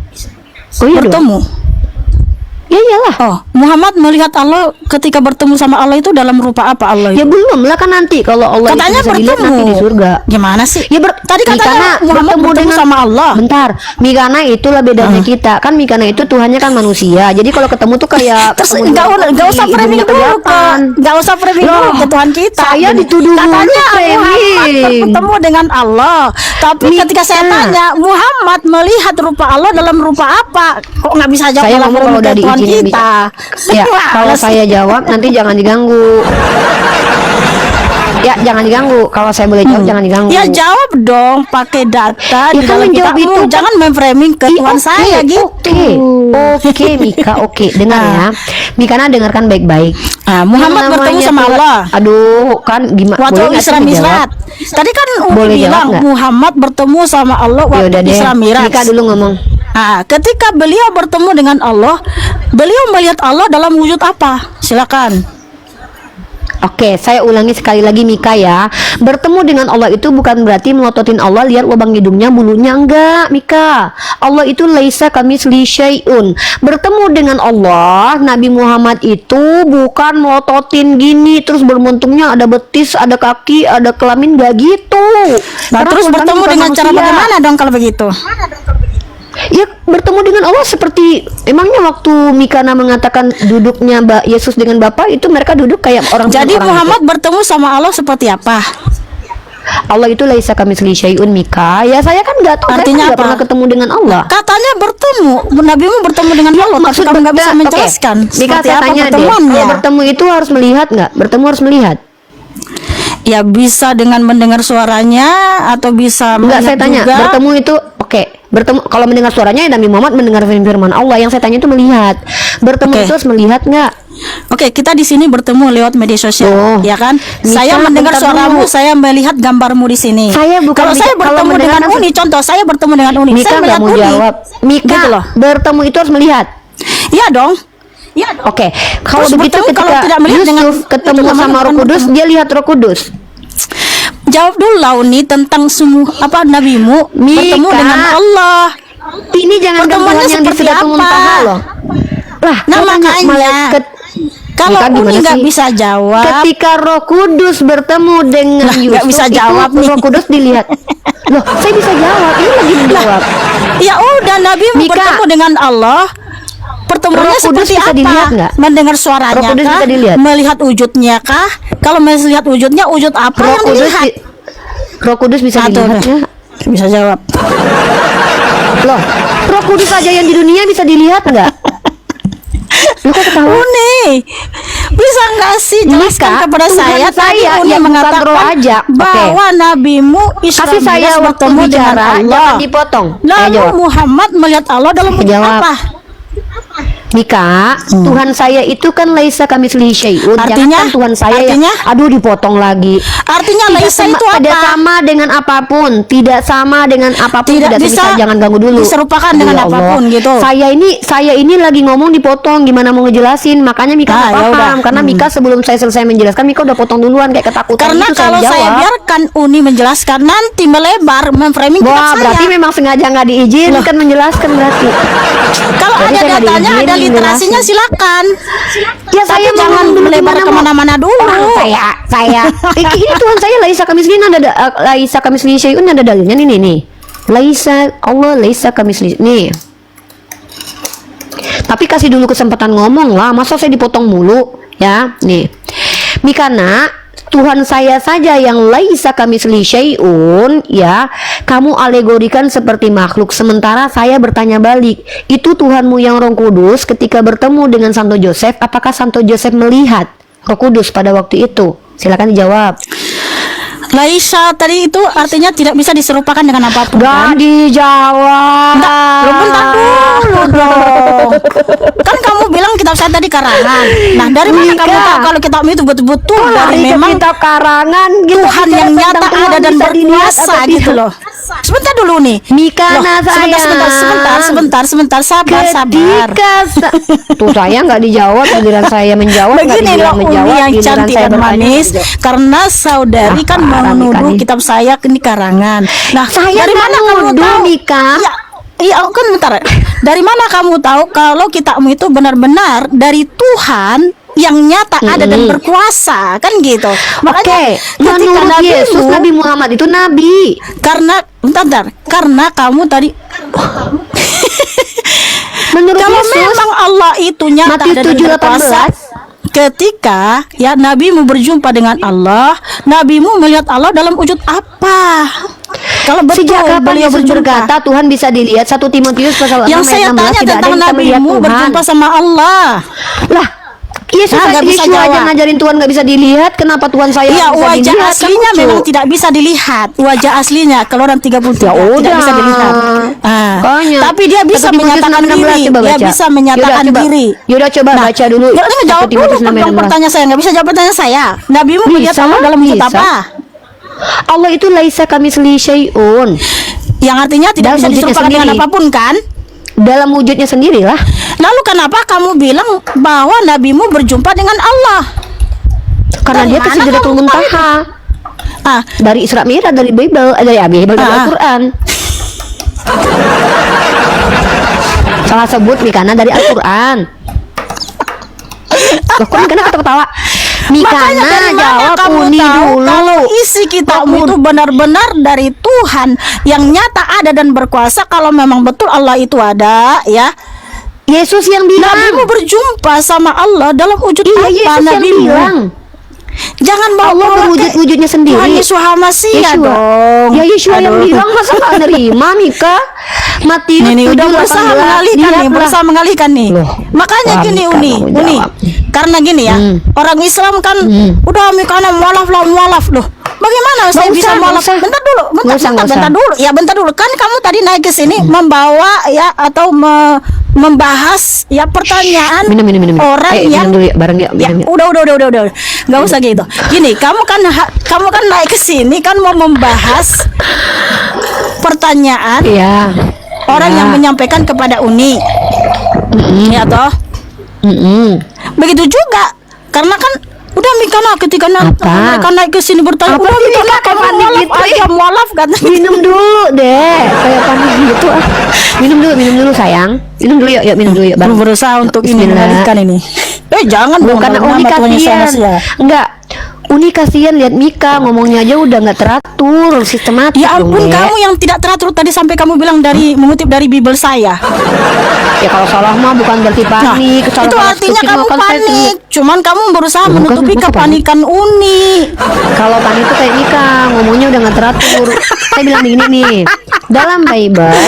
Oh iya bertemu. Dong. Ya iyalah. Oh, Muhammad melihat Allah ketika bertemu sama Allah itu dalam rupa apa Allah itu? Ya belum lah kan nanti kalau Allah Katanya itu bisa dilihat bertemu. nanti di surga. Gimana sih? Ya tadi katanya Muhammad bertemu sama Allah. Bentar, Mikana itulah bedanya kita. Kan Mikana itu Tuhannya kan manusia. Jadi kalau ketemu tuh kayak Terus enggak usah framing dulu enggak usah framing dulu ke Tuhan kita. Saya dituduh katanya Muhammad bertemu dengan Allah. Tapi ketika saya tanya, Muhammad melihat rupa Allah dalam rupa apa? Kok nggak bisa jawab? Saya ngomong kalau udah diizinin kita. Ya, kalau saya jawab nanti jangan diganggu. Ya, jangan diganggu. Kalau saya boleh jawab jangan diganggu. Ya jawab dong pakai data Ya, di dalam jawab kitabmu. itu Jangan memframing ke Tuhan saya gitu. Oke, Mika, oke. Dengar ya. Mikana dengarkan baik-baik. Muhammad bertemu sama Allah. Aduh, kan gimana? Waktu Isra Mi'raj. Tadi kan boleh bilang jawab Muhammad bertemu sama Allah waktu Isra Mi'raj. Mika dulu ngomong. Ketika beliau bertemu dengan Allah, beliau melihat Allah dalam wujud apa? Silakan. Oke, saya ulangi sekali lagi Mika ya. Bertemu dengan Allah itu bukan berarti melototin Allah, lihat lubang hidungnya, bulunya, enggak Mika. Allah itu laisa kamitsli syai'un. Bertemu dengan Allah, Nabi Muhammad itu bukan melototin gini terus bermuntungnya ada betis, ada kaki, ada kelamin, enggak gitu. Terus bertemu dengan cara bagaimana dong kalau begitu? Ya bertemu dengan Allah seperti emangnya waktu Mikana mengatakan duduknya Yesus dengan Bapa itu mereka duduk kayak orang. Jadi orang Muhammad gitu. bertemu sama Allah seperti apa? Allah itu laisa kamitsli syai'un Mika. Ya saya kan nggak tahu. Artinya saya apa? Pernah ketemu dengan Allah. Katanya bertemu, Nabimu bertemu dengan Allah. Maksud tapi kamu nggak bisa menjelaskan. Mika, saya tanya deh. Kalau bertemu itu harus melihat nggak? Bertemu harus melihat. Ya bisa dengan mendengar suaranya atau bisa enggak, saya tanya juga. Bertemu itu bertemu kalau mendengar suaranya Nabi Muhammad mendengar firman Allah. Yang saya tanya itu melihat. Bertemu itu harus melihat nggak? Oke, kita di sini bertemu lewat media sosial, ya kan? Saya mendengar suaramu, saya melihat gambarmu di sini. Saya bukan kalau saya bertemu dengan Uni, contoh saya bertemu dengan Uni, Mika saya melihat mau Uni. jawab. Mika gitu loh. Bertemu itu harus melihat. Iya dong. Oke, kalau begitu bertemu, kalau ketika tidak melihat Yusuf ketemu sama Roh Kudus, dia lihat Roh Kudus. Jawab dulu lah Uni tentang semua nabimu bertemu dengan Allah. Ini jangan pertemuannya yang seperti apa loh. Lah, makanya kalau Uni nggak bisa jawab, ketika Roh Kudus bertemu dengan Yusuf, nggak bisa jawab nih. Roh Kudus dilihat. Loh, saya bisa jawab. Ini lagi menjawab. Ya udah, Nabi bertemu dengan Allah. Pertemuannya seperti apa? Dilihat nggak? Mendengar suaranya kah? Bisa dilihat. Melihat wujudnya kah? Kalau melihat wujudnya, wujud apa yang dilihat? Roh Kudus bisa dilihat ya? Bisa jawab. Loh, Roh Kudus aja yang di dunia bisa dilihat nggak? Lu kok ketawa? Uni, bisa nggak sih jelaskan kepada saya? Tadi Uni mengatakan roh aja bahwa nabimu Isra Mi'raj bertemu dengan Allah. Jangan dipotong. Lalu Muhammad melihat Allah dalam wujud apa? Mika, Tuhan saya itu kan laisa kamitslihi syai'un. Artinya? Jangankan Tuhan saya Artinya? aduh dipotong lagi. Artinya laisa itu Tidak apa? sama dengan apapun, tidak sama dengan apapun. Tidak bisa jangan ganggu dulu. diserupakan Aduh, dengan ya Allah. apapun gitu. Saya ini lagi ngomong dipotong, gimana mau ngejelasin? Makanya Mika nggak ya paham. udah. Karena Mika sebelum saya selesai menjelaskan, Mika udah potong duluan kayak ketakutan. Karena gitu, kalau saya jawab. biarkan Uni menjelaskan nanti melebar memframing kitab Wah, saya. berarti memang sengaja nggak diizinkan menjelaskan berarti. Kalau Berarti ada saya nggak datanya, ada diizinin literasinya menjelaskan. silakan. Ya Tapi saya jangan ngomong dulu melebar gimana mau- kemana-mana dulu. Orang saya ini Tuhan saya laisa kamitslihi laisa kamitslihi syai'un, ada dalilnya nih. Laisa Allah laisa kamitslihi nih. Tapi kasih dulu kesempatan ngomong lah, masa saya dipotong mulu ya. Nih Mikana, Tuhan saya saja yang laisa kamitslihi syai'un ya, kamu alegorikan seperti makhluk. Sementara saya bertanya balik, itu Tuhanmu yang Roh Kudus ketika bertemu dengan Santo Joseph, apakah Santo Joseph melihat Roh Kudus pada waktu itu? Silakan dijawab. Laisa tadi itu artinya tidak bisa diserupakan dengan apapun. Gak dijawab. Lo bentar dulu dong. Kan kamu bilang kitab saya tadi karangan. Nah, dari mana Mika, kamu tahu kalau kitabmu itu betul-betul dari memang kitab karangan gitu, Tuhan yang nyata ada dan berkuasa gitu loh. Sebentar dulu nih. Mikana Loh, saya. sebentar, sabar. Tuh saya nggak dijawab, giliran saya menjawab nggak Begini loh dibilang menjawab, Uni yang giliran cantik saya dan bertanya, manis, dijawab. karena saudari kan Apa, menuduh Mika, kitab saya ini karangan. Nah, Saya dari mana nggak kamu nuduh, tahu? Mika. Iya, kan bentar. Dari mana kamu tahu kalau kitabmu itu benar-benar dari Tuhan yang nyata ada dan berkuasa, kan gitu. Oke, ketika menurut Yesus nabimu- Nabi Muhammad itu nabi. karena bentar, karena kamu tadi Menurut kalau Yesus memang Allah itu nyata Matius ada dan 7:18. berkuasa, ketika ya nabimu berjumpa dengan Allah, nabimu melihat Allah dalam wujud apa? Kalau betul Sejak kapan beliau Yesus berjumpa, berkata Tuhan bisa dilihat? 1 Timotius pasal 6 yang ayat saya 16, tanya tidak ada tentang yang bisa melihat nabimu Tuhan. berjumpa sama Allah. Lah, Yesus Nah, nggak bisa Yeshua aja jawab. ngajarin Tuhan nggak bisa dilihat, kenapa Tuhan saya Iya, bisa wajah dilihat? Kan aslinya lucu. memang tidak bisa dilihat. Wajah aslinya Keluaran 33 Ya tidak udah. bisa dilihat. Makanya. Tapi dia bisa 1 Timotius menyatakan 6:16, diri. coba Dia baca. bisa menyatakan Yaudah, coba. diri. Yaudah coba baca dulu. Ya, udah, jawab 1 dulu Timotius 6 ayat 16. pertanyaan saya. Nggak bisa jawab pertanyaan saya. Nabimu melihat Bisa, Allah dalam wujud bisa. apa? Allah itu laisa kamitslihi syai'un. Yang artinya tidak Dalam bisa wujudnya diserupakan dengan sendiri. apapun, kan? Dalam wujudnya sendirilah. Lalu kenapa kamu bilang bahwa nabimu berjumpa dengan Allah? Karena Dari dia ke mana Sidratul kamu tahu Muntaha. Ah, Dari Isra Mi'raj, dari Bible, dari Bible, dari Ah. Al-Quran. Salah sebut Mikana dari Al-Quran. Loh, kok Mikana ketawa-ketawa? makanya Mikana dari mana jawab kamu Uni tahu dulu. kalau isi kitabmu itu benar-benar dari Tuhan yang nyata ada dan berkuasa? Kalau memang betul Allah itu ada, ya, Yesus yang bilang. nabimu berjumpa sama Allah dalam wujud Iya, apa? Yesus yang Nabimu bilang. jangan bawa Allah berwujud-wujudnya sendiri. Tuhan Yesus Hamasiah Yeshua. dong. Ya Yeshua yang Aduh. bilang, masa gak nerima Mika? Matius Ini udah 7:18. berusaha mengalihkan nih, Lihatlah. berusaha mengalihkan nih. Loh, Makanya wah, gini Mika, Uni, kamu Uni. jawab. Karena gini ya, orang Islam kan udah Mikana mualaf loh. Bagaimana saya usah, bisa nggak mualaf? usah. Bentar dulu, Nggak usah, nggak bentar usah. dulu. Ya bentar dulu. Kan kamu tadi naik ke sini membawa ya atau membahas ya pertanyaan Minum. orang yang minum dulu ya, bareng ya, ya, minum ya. udah. Nggak usah gitu. Gini, kamu kan naik ke sini kan mau membahas pertanyaan Iya. orang Ya. yang menyampaikan kepada Uni, ya toh. Begitu juga, karena kan udah Mikana ketika Apa? mereka naik ke sini bertanya, Apa udah sih, Mikana Mika, kayak kamu panik mualaf gitu, aja, mualaf kan? Minum dulu deh, kayak panik gitu ah. Minum dulu sayang. Minum dulu yuk, minum dulu yuk. Baru berusaha untuk ini Bismillah. mengalihkan ini. Jangan dong, Bukan dalam Uni nama Tuhan Yesus kasihan. Hamasiah. Enggak. Uni kasihan lihat Mika ngomongnya aja udah nggak teratur, sistematis. Ya dong, ampun, Dek. kamu yang tidak teratur tadi sampai kamu bilang mengutip dari Bible saya. Ya kalau salah mah bukan berarti Nah, panik. Kalau itu salah artinya stupid kamu mah kan saya panik. Cuman kamu berusaha Bukan, menutupi masa kepanikan Uni. Kalau panik itu kayak Mika ngomongnya udah nggak teratur. Saya bilang begini nih, dalam Bible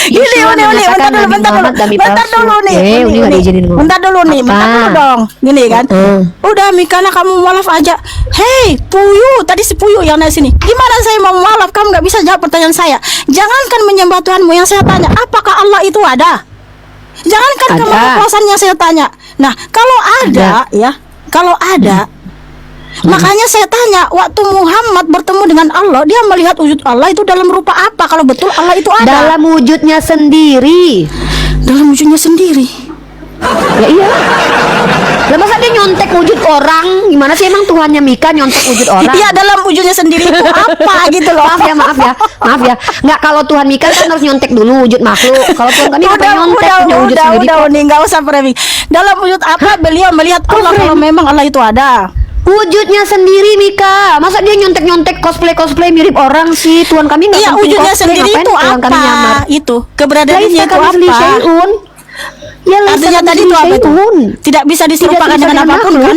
Ini Yeshua Uni, mengatakan bentar Nabi Muhammad nabi bentar palsu. dulu nih. Uni nggak diizinin ngomong. Bentar dulu nih, Apa? bentar dulu dong. Gini kan. Udah Mikana kamu mualaf aja. Hei, Puyu, tadi si Puyu yang naik sini. Gimana saya mau mualaf? Kamu nggak bisa jawab pertanyaan saya. Jangankan menyembah Tuhanmu, yang saya tanya, apakah Allah itu ada? Jangankan Ada. kemahakuasaannya saya tanya. Nah, kalau ada, ya, kalau ada, makanya saya tanya, waktu Muhammad bertemu dengan Allah, dia melihat wujud Allah itu dalam rupa apa? Kalau betul Allah itu ada. Dalam wujudnya sendiri. Dalam wujudnya sendiri. Ya iya. Lah masa dia nyontek wujud orang? Gimana sih emang Tuhannya Mika nyontek wujud orang? Iya, dalam wujudnya sendiri itu apa gitu loh. Maaf ya. Nggak, kalau Tuhan Mika kan harus nyontek dulu wujud makhluk. Kalau Tuhan kami apa nyontek punya wujud sendiri kok. Udah, nggak usah framing. Dalam wujud apa beliau melihat Allah kalau memang Allah itu ada? Wujudnya sendiri Mika. Masa dia nyontek cosplay mirip orang sih? Tuhan kami nggak Iya, penting wujudnya cosplay, sendiri ngapain itu Tuhan kami nyamar? apa? Itu keberadaannya itu apa? Ya Artinya tadi itu apa itu? Tidak bisa diserupakan dengan apapun kan?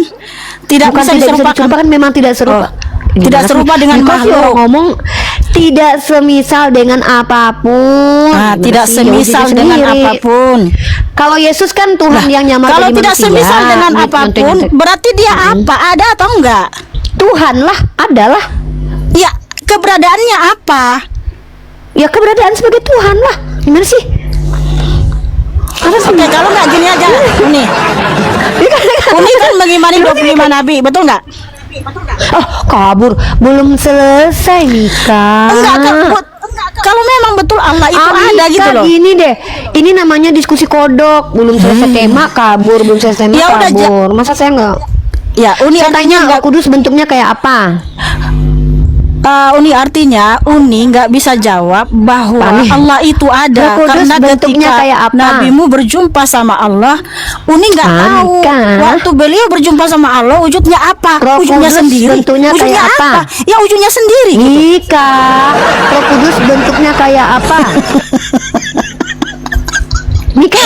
Tidak bisa diserupakan. Memang tidak serupa. Tidak serupa dengan makhluk. Ngomong tidak semisal dengan apapun. Tidak semisal dengan apapun. Kalau Yesus kan Tuhan yang nyamar kalau jadi tidak manusia, semisal dengan apapun, berarti dia apa? Ada atau enggak? Tuhan lah, adalah. Ya, keberadaannya apa? Ya keberadaan sebagai Tuhan lah. Gimana sih? Oke, kalau nggak gini aja, Uni kan mengimani 25 nabi, betul nggak? Oh, kabur. Belum selesai, Mika. Enggak, kalau memang betul Allah itu ada gitu loh. Gini deh, ini namanya diskusi kodok. Belum selesai tema, kabur. Belum selesai tema, Ya udah, kabur. Masa saya nggak? Ya, Uni Saya tanya, artinya Roh Kudus bentuknya kayak apa? Uni artinya Uni nggak bisa jawab bahwa Allah itu ada Roh Kudus karena bentuknya ketika kayak apa? nabimu berjumpa sama Allah, Uni nggak tahu waktu beliau berjumpa sama Allah wujudnya apa, Roh wujudnya Kudus sendiri, bentuknya wujudnya kayak apa? Ya wujudnya sendiri. Mika, Roh Kudus bentuknya kayak apa? Mika,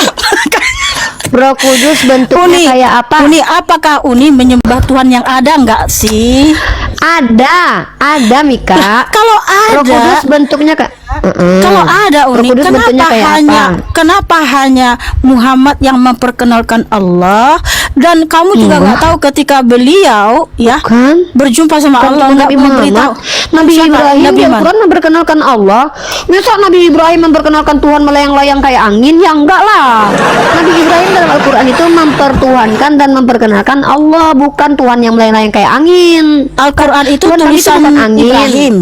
Roh Kudus bentuknya kayak apa? Uni, apakah Uni menyembah Tuhan yang ada nggak sih? Ada Mika. Kalau ada, Roh Kudus bentuknya kayak kalau ada Uni, Roh Kudus bentuknya kayak apa? kenapa hanya Muhammad yang memperkenalkan Allah dan kamu juga nggak tahu ketika beliau ya berjumpa sama Allah nggak memberitahu. Nabi Ibrahim Nabi di Al-Quran memperkenalkan Allah. Masa Nabi Ibrahim memperkenalkan Tuhan melayang-layang kayak angin? Ya enggak lah. Nabi Ibrahim dalam Al-Quran itu mempertuhankan dan memperkenalkan Allah, bukan Tuhan yang melayang-layang kayak angin. Al-Quran itu Tuhan tulisan bukan angin. Ibrahim.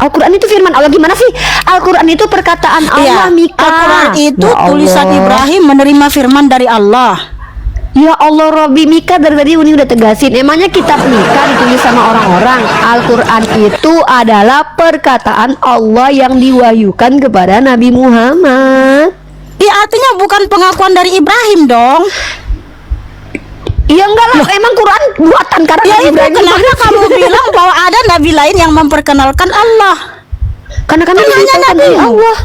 Al-Quran itu firman Allah. Gimana sih? Al-Quran itu perkataan Allah, Mika. Al-Quran itu Ya tulisan Allah. Ibrahim menerima firman dari Allah. Ya Allah, Robi, Mika dari tadi Uni udah tegasin. Emangnya kitab Mika ditulis sama orang-orang? Al-Quran itu adalah perkataan Allah yang diwahyukan kepada Nabi Muhammad. Ya artinya bukan pengakuan dari Ibrahim dong. Ya enggak lah, emang Quran buatan karena Ya Nabi itu Ibrahim kenapa kamu bilang bahwa ada nabi lain yang memperkenalkan Allah? Karena kami Kan hanya diberitahukan dari nabimu. Allah.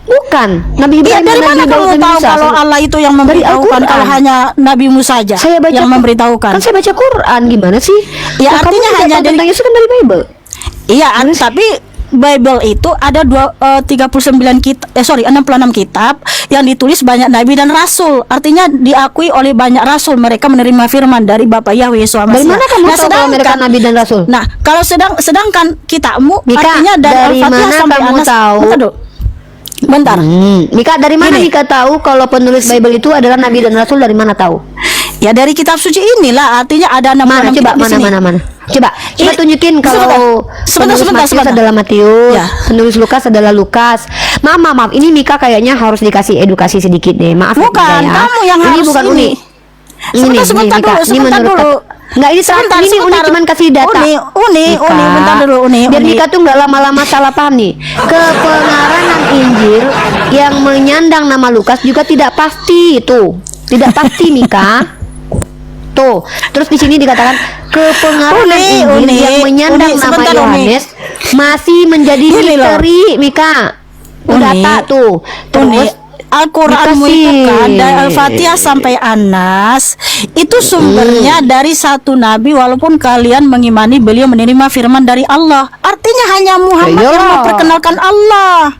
Bukan Nabi Ya Ibrahim dari dan mana Nabi kamu Daud dan tahu Musa. kalau Allah itu yang memberitahukan Al-Quran. kalau hanya nabimu saja Saya baca yang memberitahukan? Kan saya baca Quran, gimana sih? Ya, Nah, artinya kamu hanya tahu dari- tentang Yesus kan dari Bible. Iya, tapi Bible itu ada 39 kitab, 66 kitab yang ditulis banyak nabi dan rasul. Artinya diakui oleh banyak rasul, mereka menerima firman dari Bapa Yahweh Yesus Masiah. Dari mana kamu tahu kalau mereka nabi dan rasul? Nah, kalau sedangkan kitabmu Mika, artinya dari Al-Fatihah mana sampai kamu Anas. tahu? Bentar. Mika, dari mana Gini. Mika tahu kalau penulis Bible itu adalah nabi dan rasul? Dari mana tahu? Ya dari kitab suci inilah, artinya ada 66 Mana? Coba kitab di sini. mana? Coba Ini- tunjukin kalau sebentar, penulis Matius sebentar. adalah Matius, Ya. penulis Lukas adalah Lukas. Maaf, ini Mika kayaknya harus dikasih edukasi sedikit deh. Maaf ya, Bukan, Mika ya. kamu yang ini harus bukan ini. Uni. Sebentar Mika. dulu, Ini menurut dulu. Enggak, ini Sebentar, ini Uni sebentar. cuman kasih data. Uni, bentar dulu, Uni. Biar Mika tuh nggak lama-lama salah paham nih. Kepengarangan Injil yang menyandang nama Lukas juga tidak pasti itu. Tidak pasti Mika. Tuh, terus di sini dikatakan kepengaruhan Injil yang menyandang nama sebentar, Yohanes masih menjadi Ini loh. misteri, Mika. Udah Uni, tak tuh. Terus Al-Quranmu dikasih. itu kan dari Al-Fatihah sampai Anas itu sumbernya dari satu nabi, walaupun kalian mengimani beliau menerima firman dari Allah. Artinya hanya Muhammad yang Iyalah. memperkenalkan Allah.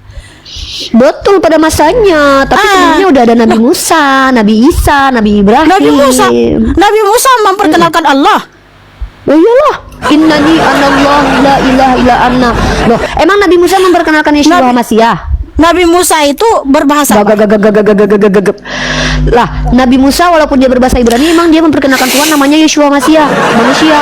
betul pada masanya, tapi sebelumnya udah ada Nabi Musa, Nabi Isa, Nabi Ibrahim. Nabi Musa memperkenalkan Allah. Oh iyalah. Innani anallah la ilaha illa anna. Loh, emang Nabi Musa memperkenalkan Yeshua Masiah? Nabi Musa itu berbahasa apa? Lah, Nabi Musa walaupun dia berbahasa Ibrani, emang dia memperkenalkan Tuhan namanya Yeshua Masia, manusia.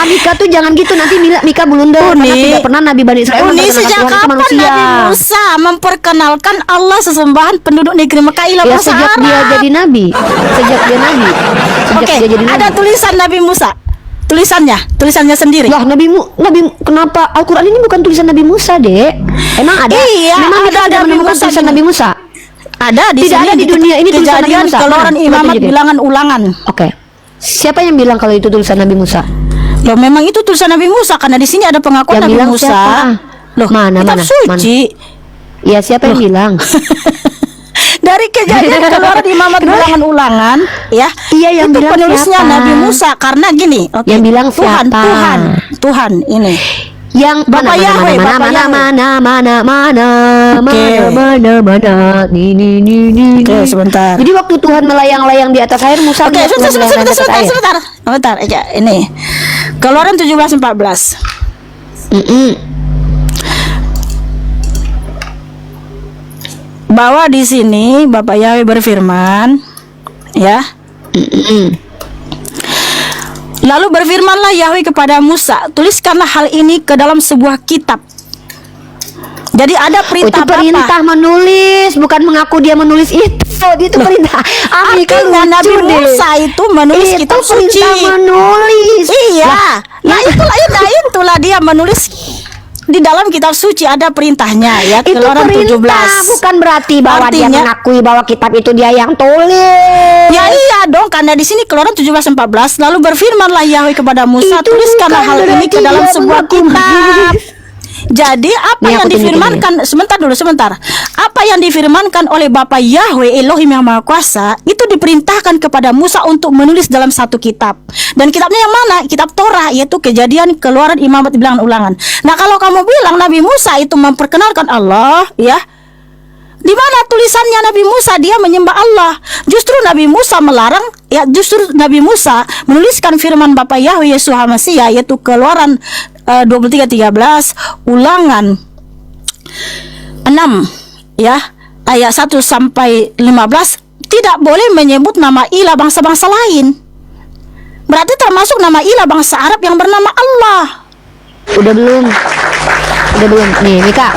Mika tuh jangan gitu, nanti Mika blunder karena tidak pernah Nabi Bani Israel memperkenalkan sejak Tuhan itu kapan manusia. Nabi Musa memperkenalkan Allah sesembahan penduduk negeri Mekah ialah Ya bahasa sejak Arab. dia jadi nabi, sejak dia jadi nabi. Ada tulisan Nabi Musa. Tulisannya sendiri. Lah, Nabi kenapa Al-Qur'an ini bukan tulisan Nabi Musa, Dek? Emang ada? Iya, memang ada Mika ada Nabi menemukan Musa tulisan di- Nabi Musa? Ada di Tidak sini ada di dunia ini tulisan Nabi Kejadian Musa. Keluaran Coba Imamat tunjukin. Bilangan Ulangan. Oke. Siapa yang bilang kalau itu tulisan Nabi Musa? Loh, memang itu tulisan Nabi Musa karena di sini ada pengakuan Yang Nabi bilang Musa. siapa? Loh, Mana, kitab mana, suci. Ya, siapa yang bilang? Dari Kejadian Keluaran Imamat Bilangan Ulangan, ya. Iya, yang itu bilang penulisnya siapa? Nabi Musa karena gini. Oke. Yang bilang Tuhan, siapa? Tuhan ini. Yang Bapak Yahweh, Bapak mana nih. Oke, sebentar. Jadi waktu Tuhan melayang-layang di atas air, Musa Oke, melihat Tuhan melayang-layang di atas air. sebentar aja. Ini Keluaran 17:14. Bahwa di sini Bapak Yahweh berfirman, ya. Lalu berfirmanlah Yahweh kepada Musa, tuliskanlah hal ini ke dalam sebuah kitab. Jadi ada perintah Itu perintah menulis, bukan mengaku dia menulis itu. Itu perintah. Artinya Nabi Musa itu menulis Itu kitab suci. perintah menulis. Iya. Nah itulah dia menulis di dalam kitab suci ada perintahnya ya. Itu Keluaran perintah, 17. bukan berarti bahwa dia Artinya- mengakui bahwa kitab itu dia yang tulis. Ya iya dong, karena di sini Keluaran 17:14 lalu berfirmanlah Yahweh kepada Musa, Itu tuliskanlah bukan hal ini ke berarti dalam dia sebuah mengaku. kitab. Jadi apa Nih, yang aku tunjukin difirmankan sebentar. Apa yang difirmankan oleh Bapa Yahweh Elohim yang Maha Kuasa itu diperintahkan kepada Musa untuk menulis dalam satu kitab. Dan kitabnya yang mana? Kitab Torah, yaitu Kejadian, Keluaran, Imamat, Bilangan, Ulangan. Nah, kalau kamu bilang Nabi Musa itu memperkenalkan Allah, ya. Di mana tulisannya Nabi Musa dia menyembah Allah? Justru Nabi Musa melarang, ya justru Nabi Musa menuliskan firman Bapa Yahweh Yesus Hamasiah, yaitu Keluaran 23:13, Ulangan 6 ya, ayat 1 sampai 15 tidak boleh menyebut nama ilah bangsa-bangsa lain. Berarti termasuk nama ilah bangsa Arab yang bernama Allah. Udah belum? Nih, Mika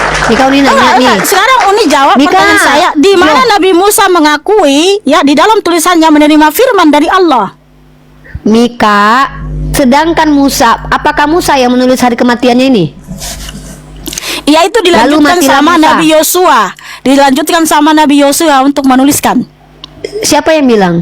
Uni nanya nih. Sekarang Uni jawab Mika, pertanyaan saya. Di mana Nabi Musa mengakui ya di dalam tulisannya menerima firman dari Allah? Mika, sedangkan Musa, apakah Musa yang menulis hari kematiannya ini? Ya itu dilanjutkan matilah sama Musa. Nabi Yosua. Dilanjutkan sama Nabi Yosua untuk menuliskan. Siapa yang bilang?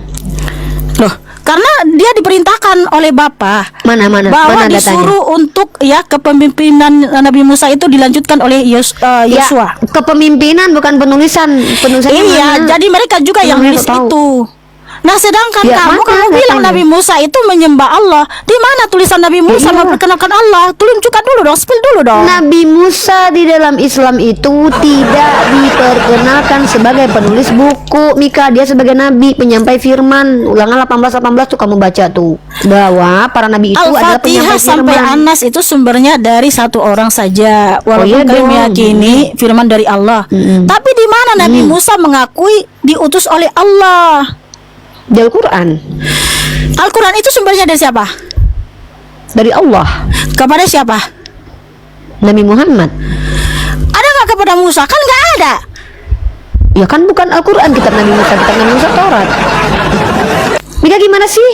Loh, karena dia diperintahkan oleh Bapa Mana bahwa datanya? disuruh untuk ya kepemimpinan Nabi Musa itu dilanjutkan oleh Yosua. Ya, kepemimpinan bukan penulisan. Penulisannya Iya, mana? jadi mereka juga yang Mana nulis tahu. itu. Nah, sedangkan Ya, kamu mana bilang datanya? Nabi Musa itu menyembah Allah. Di mana tulisan Nabi Musa iya. memperkenalkan Allah? Tunjukkan dulu dong, spill dulu dong. Nabi Musa di dalam Islam itu tidak diperkenalkan sebagai penulis buku. Mika, dia sebagai nabi, penyampai firman. Ulangan 18 tuh kamu baca tuh, bahwa para nabi itu adalah Al-Fatihah penyampai sampai firman. Anas itu sumbernya dari satu orang saja. Walaupun iya kalian dong. meyakini firman dari Allah. Tapi di mana Nabi Musa mengakui diutus oleh Allah? Di Al-Quran, Al-Quran itu sumbernya dari siapa? dari Allah, Kepada siapa? Nabi Muhammad. Ada nggak kepada Musa? Kan nggak ada. Ya kan bukan Al-Quran, kitab Nabi Musa Taurat. Mika gimana sih?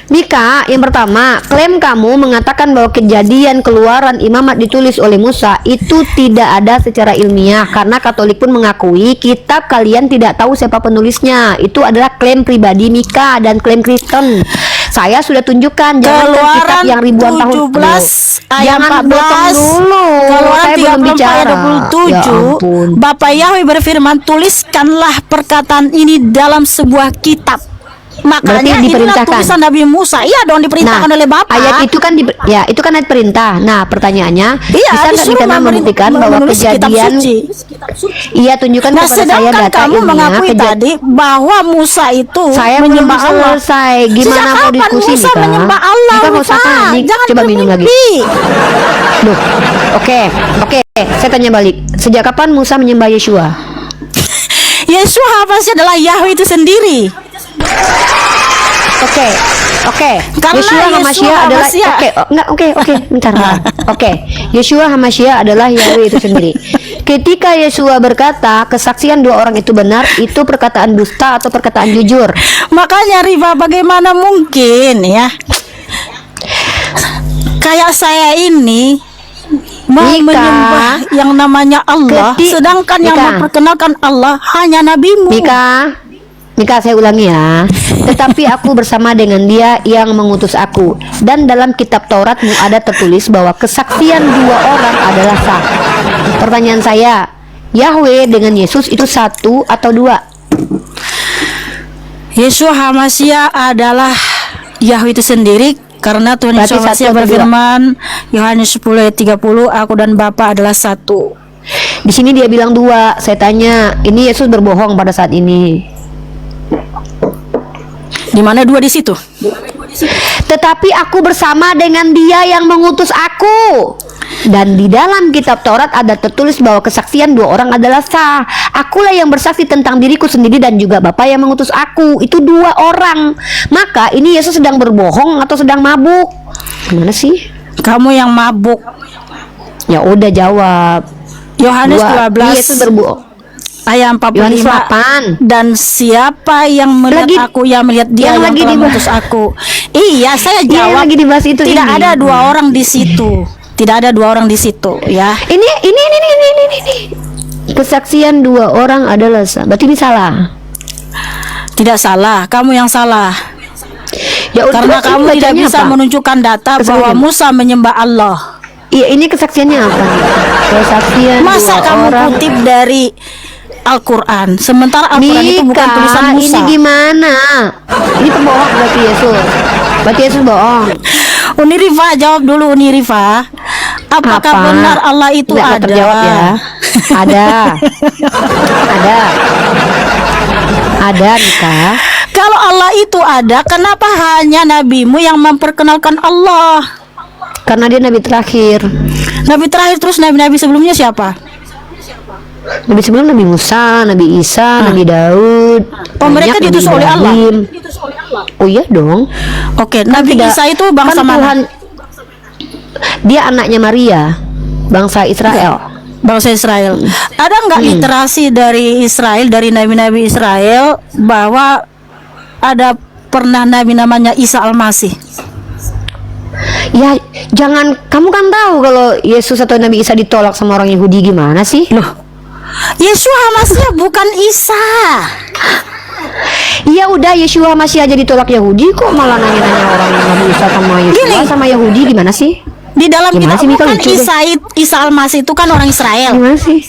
Mika, yang pertama, klaim kamu mengatakan bahwa Kejadian, Keluaran, Imamat ditulis oleh Musa itu tidak ada secara ilmiah, karena Katolik pun mengakui kitab kalian tidak tahu siapa penulisnya. Itu adalah klaim pribadi Mika dan klaim Kristen. Saya sudah tunjukkan, jangan kitab Keluaran yang ribuan tahun. 17 ayat Jangan 14 potong dulu. Keluaran Saya belum 34 bicara. ayat 27 Ya ampun. Bapak Yahweh berfirman, tuliskanlah perkataan ini dalam sebuah kitab. Makanya Berarti inilah diperintahkan. tulisan Nabi Musa. Iya dong, diperintahkan oleh Bapak. Ayat itu kan ya itu kan ayat perintah. Nah, pertanyaannya, Iya, bisa nggak disuruh Mika membuktikan bahwa menulis kitab Kejadian? suci. Iya, tunjukkan Nah, kepada saya sedangkan data kamu ilmiah mengakui tadi bahwa Musa itu Saya belum menyembah Allah. selesai. Gimana Sejak mau kapan diskusi, Musa Mika? menyembah Allah? Mika nggak usah Pak? panik. Jangan Coba minum lagi. bermimpi. Duh. Oke. Saya tanya balik. Sejak kapan Musa menyembah Yeshua? Yeshua HaMashiach adalah Yahweh itu sendiri. Oke. Karena Yeshua HaMashiach adalah bentar. Oke. Yeshua HaMashiach adalah Yahweh itu sendiri. Ketika Yeshua berkata kesaksian dua orang itu benar, itu perkataan dusta atau perkataan jujur? Makanya Riva, bagaimana mungkin ya? Kayak saya ini mau menyembah yang namanya Allah, sedangkan yang memperkenalkan Allah hanya nabimu. Mika, saya ulangi ya. Tetapi aku bersama dengan Dia yang mengutus aku, dan dalam kitab Tauratmu ada tertulis bahwa kesaksian dua orang adalah sah. Pertanyaan saya, Yahweh dengan Yesus itu satu atau dua? Yeshua HaMashiach adalah Yahweh itu sendiri, karena Tuhan Yesus HaMashiach berfirman Yohanes 10 ayat 30, aku dan Bapa adalah satu. Di sini dia bilang dua. Saya tanya, ini Yesus berbohong pada saat ini? Di mana dua di situ? Tetapi aku bersama dengan Dia yang mengutus aku, dan di dalam kitab Taurat ada tertulis bahwa kesaksian dua orang adalah sah. Akulah yang bersaksi tentang diriku sendiri dan juga Bapa yang mengutus aku. Itu dua orang. Maka ini Yesus sedang berbohong atau sedang mabuk? Gimana sih? Kamu yang mabuk. Ya udah jawab. Yohanes 12 Yesus berbohong. Ayat 45. Dan siapa yang melihat aku, yang melihat Dia yang telah mengutus aku. Iya, saya jawab. Lagi dibahas itu. Tidak ada dua orang di situ. Tidak ada dua orang di situ, ya. Ini. Kesaksian dua orang adalah sah. Berarti ini salah. Tidak salah, kamu yang salah. Ya, karena kamu tidak bisa menunjukkan data bahwa Musa menyembah Allah. Iya, ini kesaksiannya apa? Kesaksian masa kamu orang kutip dari Al-Quran, sementara Al-Quran itu bukan tulisan Musa. Ini gimana? Ini pembohong berarti Yesus. Berarti Yesus bohong. Uni Rifa, jawab dulu Uni Rifa. Apakah benar Allah itu ada? Terjawab ya. Ada Mika. Kalau Allah itu ada, kenapa hanya nabimu yang memperkenalkan Allah? Karena dia nabi terakhir. Nabi terakhir, terus nabi-nabi sebelumnya siapa? Nabi sebelum Nabi Musa, Nabi Isa, Nabi Daud. Oh, mereka diutus oleh Allah. Oh iya dong. Oke, Nabi Isa itu bangsa mana? Dia anaknya Maria, bangsa Israel. Bangsa Israel. Ada nggak literasi dari Israel, dari nabi-nabi Israel, bahwa ada pernah nabi namanya Isa Al-Masih? Ya, jangan, kamu kan tahu kalau Yesus atau Nabi Isa ditolak sama orang Yahudi, gimana sih? Loh, Yeshua HaMashiach bukan Isa. Ya udah, Yeshua HaMashiach aja ditolak Yahudi, kok malah nanya-nanya orang Nabi Isa sama Yeshua sama Yahudi, gimana sih? Di dalam kitab bukan Isa Al-Masih itu kan orang Israel. Gimana sih?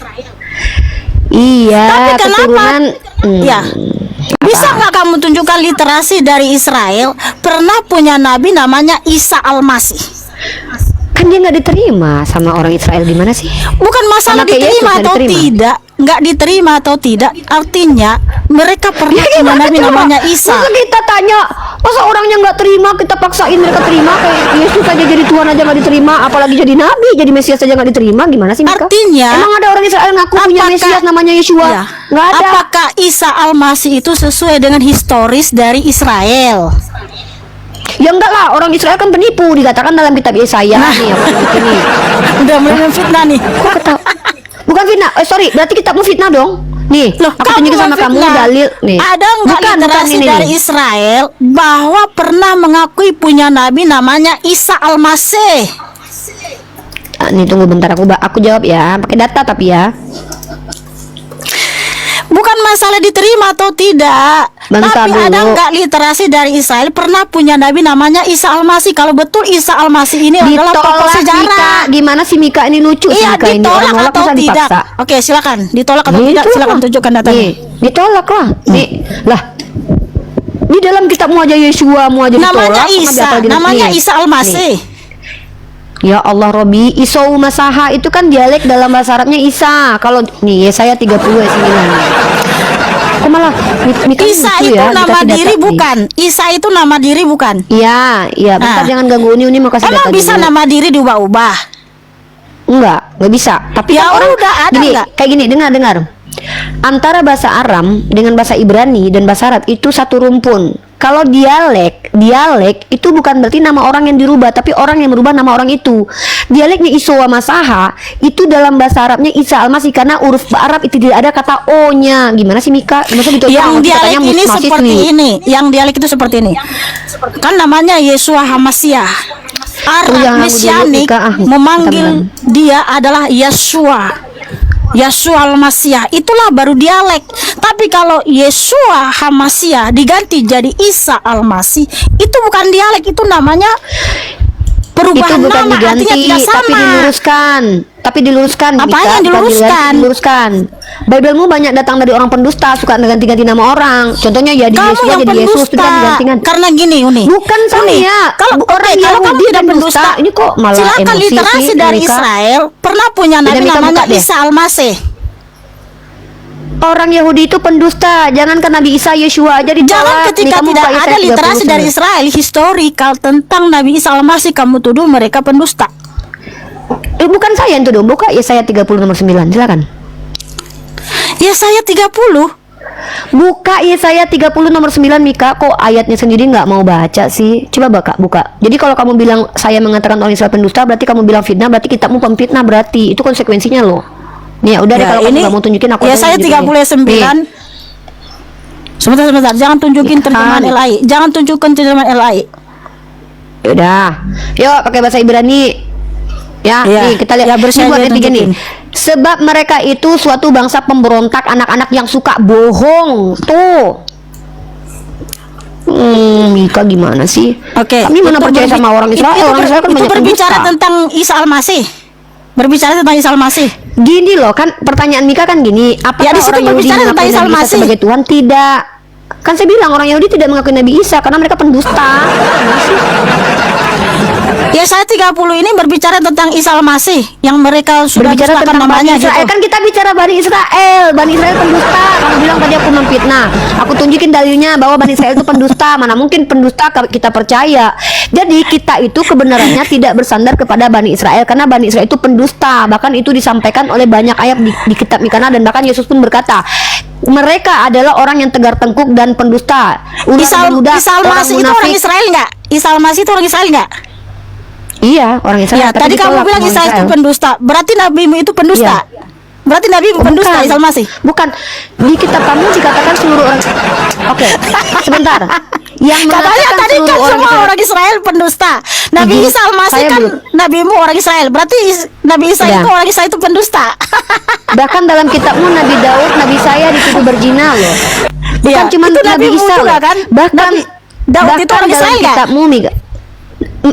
Iya. Tapi kenapa? Keturunan, ya. Bisa nggak kamu tunjukkan literasi dari Israel pernah punya nabi namanya Isa Al-Masih? Kan dia nggak diterima sama orang Israel, gimana sih? Bukan masalah diterima atau tidak, nggak diterima atau tidak, artinya mereka pernah punya nabi namanya Isa. Masa kita tanya, masa orangnya nggak terima, kita paksain mereka terima? Kayak Yesus aja jadi Tuhan aja nggak diterima, apalagi jadi nabi, jadi Mesias aja nggak diterima, gimana sih Mika? Artinya, emang ada orang Israel ngaku punya Mesias namanya Yeshua? Ya, nggak ada. Apakah Isa Al-Masih itu sesuai dengan historis dari Israel? Ya enggak lah, orang Israel kan penipu, dikatakan dalam kitab Yesaya nih, ini. Udah mulai memfitnah nih. Bukan fitnah, sorry, berarti kitabmu fitnah dong. Nih, loh, aku tunjukin sama kamu dalil nih. Ada nggak literasi dari Israel bahwa pernah mengakui punya nabi namanya Isa Al-Masih? Nih tunggu bentar, aku jawab ya, pakai data tapi ya. Bukan masalah diterima atau tidak, bentar tapi dulu. Ada nggak literasi dari Israel pernah punya nabi namanya Isa Al-Masih? Kalau betul Isa Al-Masih ini adalah tokoh sejarah. Mika. Gimana sih Mika ini lucu? Iya, Mika ditolak ini atau tidak? Oke, silakan. Ditolak atau tidak? Silakan tunjukkan datanya. Nih, ditolak lah. Nih, lah. Di dalam kitabmu aja Yeshua mu aja namanya ditolak. Namanya Isa Al-Masih. Ya Allah Robi, Isau Masaha itu kan dialek dalam bahasa Arabnya Isa. Kalau nih Yesaya 30 ayat 9. Kok malah Isa itu ya, nama diri bukan? Isa itu nama diri bukan? Iya, bentar jangan ganggu Uni mau kasih data. Emang bisa dulu. Nama diri diubah-ubah? Nggak bisa. Tapi Ya, kan orang udah ada gini, nggak? kayak gini, dengar. Antara bahasa Aram dengan bahasa Ibrani dan bahasa Arab itu satu rumpun. Kalau dialek itu bukan berarti nama orang yang dirubah, tapi orang yang merubah nama orang itu. Dialeknya Isowa Masaha itu dalam bahasa Arabnya Isa Al-Masih, karena huruf Arab itu tidak ada kata O-nya. Gimana sih Mika? Masa gitu Yang dialek katanya ini mahasiswi. seperti ini. Yang dialek itu seperti ini. Kan namanya Yeshua Hamasiah. Oh, yang Arab lagu dulu, Mesianik Mika. memanggil Bentar. dia adalah Yeshua. Yeshua Al-Masiyah, itulah baru dialek. Tapi kalau Yeshua Hamasiah diganti jadi Isa Al-Masih, itu bukan dialek, itu namanya perubahan Itu bukan nama, artinya diganti, tidak sama. tapi diluruskan. Apanya Mika, yang bukan diluruskan? diganti, diluruskan. Biblemu banyak datang dari orang pendusta, suka ganti-ganti nama orang. Contohnya ya di Kamu Yesus yang jadi Yesus, itu pendusta. kan diganti-ganti. Karena gini, Uni. Bukan Uni, saya. Kalau Orang kalau kamu Yahudi tidak dan pendusta, dusta. Ini kok malah silakan emosi literasi sih, dari Mika. Israel pernah punya Tidak, nabi Mika, namanya buka deh. Isa Al-Masih. Orang Yahudi itu pendusta. Jangankan Nabi Isa, Yeshua aja ditolak. Jangan ketika Mika, tidak buka ada Yesaya literasi 39. dari Israel historikal tentang Nabi Isa Al-Masih, kamu tuduh mereka pendusta. Bukan saya yang tuduh. Buka Yesaya 30 nomor 9. Silakan. Yesaya 30. Buka Yesaya 30 nomor 9 Mika. Kok ayatnya sendiri nggak mau baca sih? Coba buka. Jadi kalau kamu bilang saya mengatakan orang Israel pendusta, berarti kamu bilang fitnah, berarti kitabmu pemfitnah, berarti itu konsekuensinya loh. Nih ya udah deh, kalau kamu nggak mau tunjukin aku aja Yesaya tunjukin deh. 39. Sebentar, jangan tunjukin terjemahan Nih. LAI. Jangan tunjukkan terjemahan LAI. Yaudah, yuk pakai bahasa Ibrani. Ya, Iya. nih kita lihat. Ya, Ini bersedia buat ayat 3 nih. tunjukin. Sebab mereka itu suatu bangsa pemberontak, anak-anak yang suka bohong. Tuh. Mika gimana sih? Oke. Kami mana itu percaya sama orang Israel? Orang Israel kan itu banyak berbicara pendusta. tentang Isa Al-Masih. Berbicara tentang Isa Al-Masih. Gini loh, kan pertanyaan Mika kan gini, apakah Ya, di situ orang Yahudi berbicara tentang mengakui Isa Nabi Isa Al-Masih. sebagai Tuhan? Tidak. Kan saya bilang orang Yahudi tidak mengakui Nabi Isa karena mereka pendusta. Yesaya 30 ini berbicara tentang Isa Al-Masih yang mereka sudah Berbicara dustakan tentang Bani namanya Israel, gitu. kan kita bicara Bani Israel. Bani Israel pendusta. Kamu bilang tadi aku memfitnah. Aku tunjukin dalilnya bahwa Bani Israel itu pendusta. Mana mungkin pendusta kita percaya. Jadi kita itu kebenarannya tidak bersandar kepada Bani Israel, karena Bani Israel itu pendusta. Bahkan itu disampaikan oleh banyak ayat di kitab Mikana, dan bahkan Yesus pun berkata, mereka adalah orang yang tegar tengkuk dan pendusta. Isa Ular Al-Masih itu orang Israel enggak? Isa Al-Masih itu orang Israel enggak? Iya, orang Israel. Ya, tapi tadi kamu ditolak bilang sama Isa itu Israel. pendusta. Berarti nabimu itu pendusta. Iya. Berarti nabimu pendusta Isa Al-Masih. Bukan. Di kitab kamu dikatakan seluruh orang. Oke, sebentar. Yang Katanya mengatakan tadi seluruh kan orang semua Israel. orang Israel pendusta. Nabi Ibu, Isa Al-Masih saya kan belum. nabimu orang Israel. Berarti Nabi Isa Ya. itu orang Israel itu pendusta. Bahkan dalam kitabmu Nabi Daud, Nabi saya dituduh berzina loh. Bukan Iya, cuma itu Nabi nabimu Isa juga loh. kan? Bahkan Daud itu bahkan orang dalam Israel nggak? kitabmu Mika.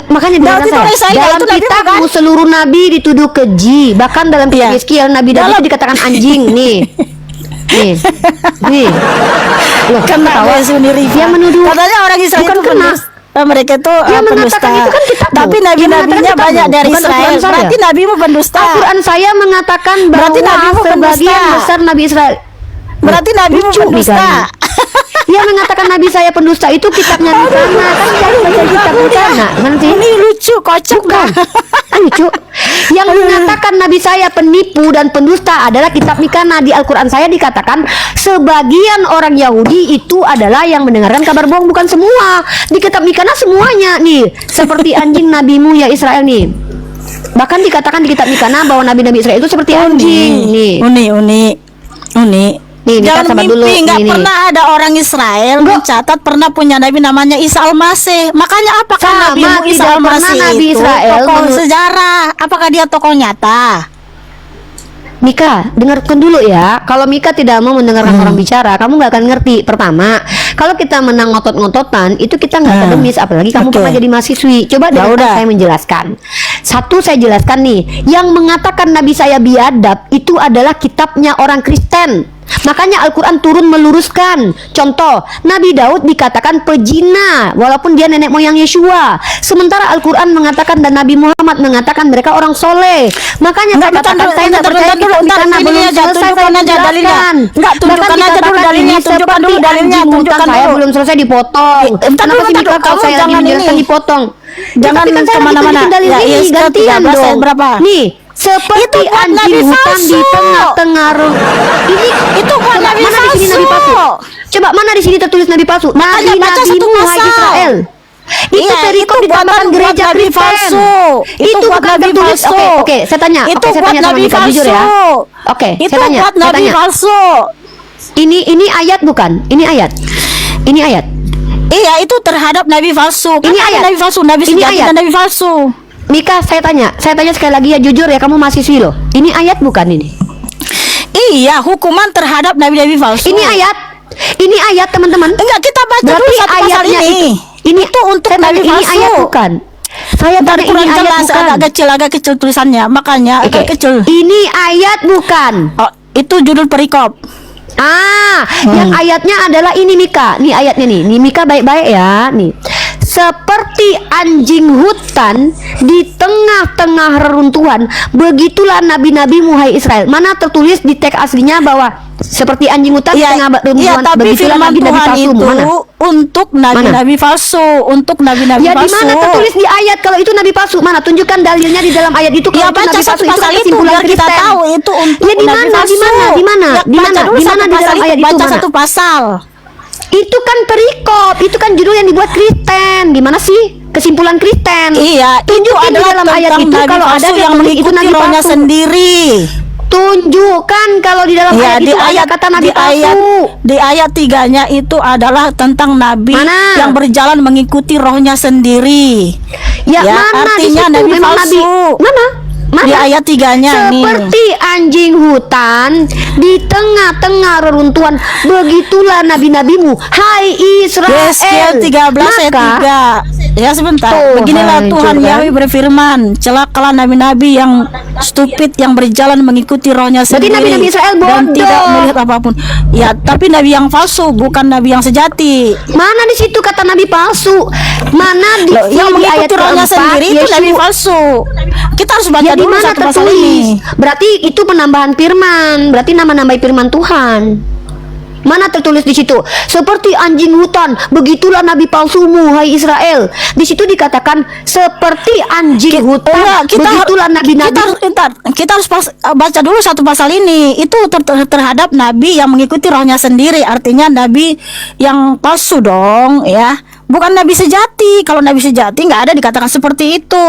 Makanya Daud dengarkan itu orang saya. Israel, Dalam itu nabimu kitabmu kan? seluruh nabi dituduh keji. Bahkan dalam kitab Iya. Yeskiel Nabi Daud Dalam- itu dikatakan anjing nih. Nih. Loh, Kena ketawa. sendiri. Dia menuduh. Katanya orang Israel Bukan itu kena. pendusta. Mereka itu Dia pendusta. mengatakan itu kan kitabmu. Tapi Dia nabi-nabinya mengatakan banyak kitabmu, dari bukan Israel. Al-Quran saya. Berarti nabimu pendusta. Al-Quran saya mengatakan Berarti bahwa nabimu pendusta. sebagian besar Nabi Israel. Berarti nabimu Lucu pendusta. Mikanya. Yang mengatakan Nabi saya pendusta itu kitabnya Mikana. Kan jadi baca kitab Mikana. Nanti Ini lucu, kocak bukan. Lucu. Yang mengatakan Nabi saya penipu dan pendusta adalah kitab Mikana. Di Al-Quran saya dikatakan sebagian orang Yahudi itu adalah yang mendengarkan kabar bohong, bukan semua. Di kitab Mikana semuanya nih. Seperti anjing nabimu ya Israel nih. Bahkan dikatakan di kitab Mikana bahwa nabi-nabi Israel itu seperti anjing nih. Uni. Nih, Mika, Jangan sabar dulu. mimpi, nggak Nih, nih. pernah ada orang Israel Enggak. mencatat pernah punya nabi namanya Isa Al-Masih. Makanya apakah Sama, nabimu Isa tidak pernah Al-Masih Nabi itu Israel tokoh menurut- sejarah? Apakah dia tokoh nyata? Mika, dengarkan dulu ya. Kalau Mika tidak mau mendengarkan orang bicara, kamu nggak akan ngerti. Pertama, kalau kita menang ngotot-ngototan, itu kita nggak akademis. Apalagi kamu Oke. pernah jadi mahasiswi. Coba Ya dengarkan udah. saya menjelaskan. Satu, saya jelaskan nih. Yang mengatakan Nabi saya biadab itu adalah kitabnya orang Kristen. Makanya Al-Quran turun meluruskan. Contoh, Nabi Daud dikatakan pejina walaupun dia nenek moyang Yeshua. Sementara Al-Quran mengatakan dan Nabi Muhammad mengatakan mereka orang soleh. Makanya saya katakan saya nggak percaya kitab Mikana belum selesai saya tunjukkan aja dalilnya. menjelaskan. Enggak, tunjukkan aja dulu dalilnya, tunjukkan dulu dalilnya, tunjukkan Saya dulu. belum selesai dipotong. Entar Kenapa dulu, sih entar Mika dulu. kalau Kamu saya lagi jangan menjelaskan ini. dipotong? Jangan Tapi kan saya lagi kemana-mana. tunjukin dalil Ya, ini, yes, gantian 13 ayat dong. berapa? Nih, Seperti Itu buat nabi anjing hutan palsu. di tengah-tengah ini Itu buat coba, nabi mana di sini palsu. nabi palsu? Coba mana di sini tertulis nabi palsu? Makanya baca satu Nabi-nabimu hai pasal. Israel. Itu Iya, perikop itu ditambahkan buat gereja nabi Kristen. palsu. Itu buat bukan nabi tertulis. palsu. Oke, saya tanya. Itu Saya buat tanya sama nabi Mika, jujur ya. palsu. Oke, Itu saya tanya. buat Saya nabi tanya. palsu. Ini ayat bukan? Ini ayat. Ini ayat. Iya, itu terhadap nabi palsu. Kan Ini ada ayat. nabi palsu, nabi Ini sejati ayat. dan nabi palsu. Mika, saya tanya sekali lagi ya, jujur ya, kamu mahasiswi loh. Ini ayat bukan ini? Iya, hukuman terhadap nabi-nabi palsu. Ini ayat. Ini ayat, teman-teman. Enggak, kita baca dulu Berarti satu pasal ayatnya ini. Ini itu untuk saya tanya, nabi ini palsu. ayat bukan? Saya Dari tanya, ini kurang ayat jelas, bukan? agak kecil tulisannya, makanya Oke. agak kecil. Ini ayat bukan? Oh, itu judul perikop. Yang ayatnya adalah ini Mika. Nih ayatnya nih. Nih Mika baik-baik ya. Nih. Seperti anjing hutan di tengah-tengah reruntuhan, begitulah nabi-nabimu hai Israel. Mana tertulis di teks aslinya bahwa seperti anjing hutan di tengah Iya, reruntuhan, tapi begitulah firman nabi-nabi Tuhan palsumu. itu Mana? untuk nabi-nabi palsu, untuk nabi-nabi Ya di palsu. mana tertulis di ayat kalau itu nabi palsu? Mana tunjukkan dalilnya di dalam ayat itu Ya kalau itu baca nabi satu palsu. Itu pasal kan itu kesimpulan biar kita Kristen. tahu itu untuk Ya di nabi mana? palsu. Di mana? Di mana? Ya, Di baca mana? dulu Di satu mana di pasal dalam itu, ayat itu baca mana? satu pasal. Itu kan perikop, itu kan judul yang dibuat Kristen. Gimana sih? Kesimpulan Kristen. Iya, itu Tunjukin di adalah dalam ayat tentang itu nabi kalau ada palsu yang tertulis itu mengikuti nabi rohnya palsu. sendiri. Tunjukkan kalau di dalam Ya, ayat itu ada kata nabi palsu. di ayat 3-nya itu adalah tentang nabi Mana? yang berjalan mengikuti rohnya sendiri. Ya, Ya, mana di artinya situ nabi memang palsu. Mana? Mana? Di ayat 3-nya nih. Seperti anjing hutan di tengah-tengah reruntuhan, begitulah nabi-nabimu hai Israel. Yeskiel 13 ayat 3. Ya sebentar. Tuh, Beginilah hancur, Tuhan kan? Yahweh berfirman, celakalah nabi-nabi yang stupid yang berjalan mengikuti rohnya Berarti sendiri nabi-nabi Israel dan bodoh. tidak melihat apapun. Ya, tapi nabi yang palsu bukan nabi yang sejati. Mana di situ kata nabi palsu? Mana di Loh, yang di ayat mengikuti rohnya keempat, sendiri itu Yesus- nabi palsu. Kita harus baca Ya di dulu mana satu pasal tertulis? ini. Berarti itu penambahan firman. Berarti nama-nambahi firman Tuhan. Mana tertulis di situ? Seperti anjing hutan, begitulah nabi palsumu hai Israel. Di situ dikatakan seperti anjing hutan, Enggak, begitulah nabi-nabi. kita harus baca dulu satu pasal ini. Itu terhadap nabi yang mengikuti rohnya sendiri, artinya nabi yang palsu dong, ya. Bukan nabi sejati. Kalau nabi sejati nggak ada dikatakan seperti itu.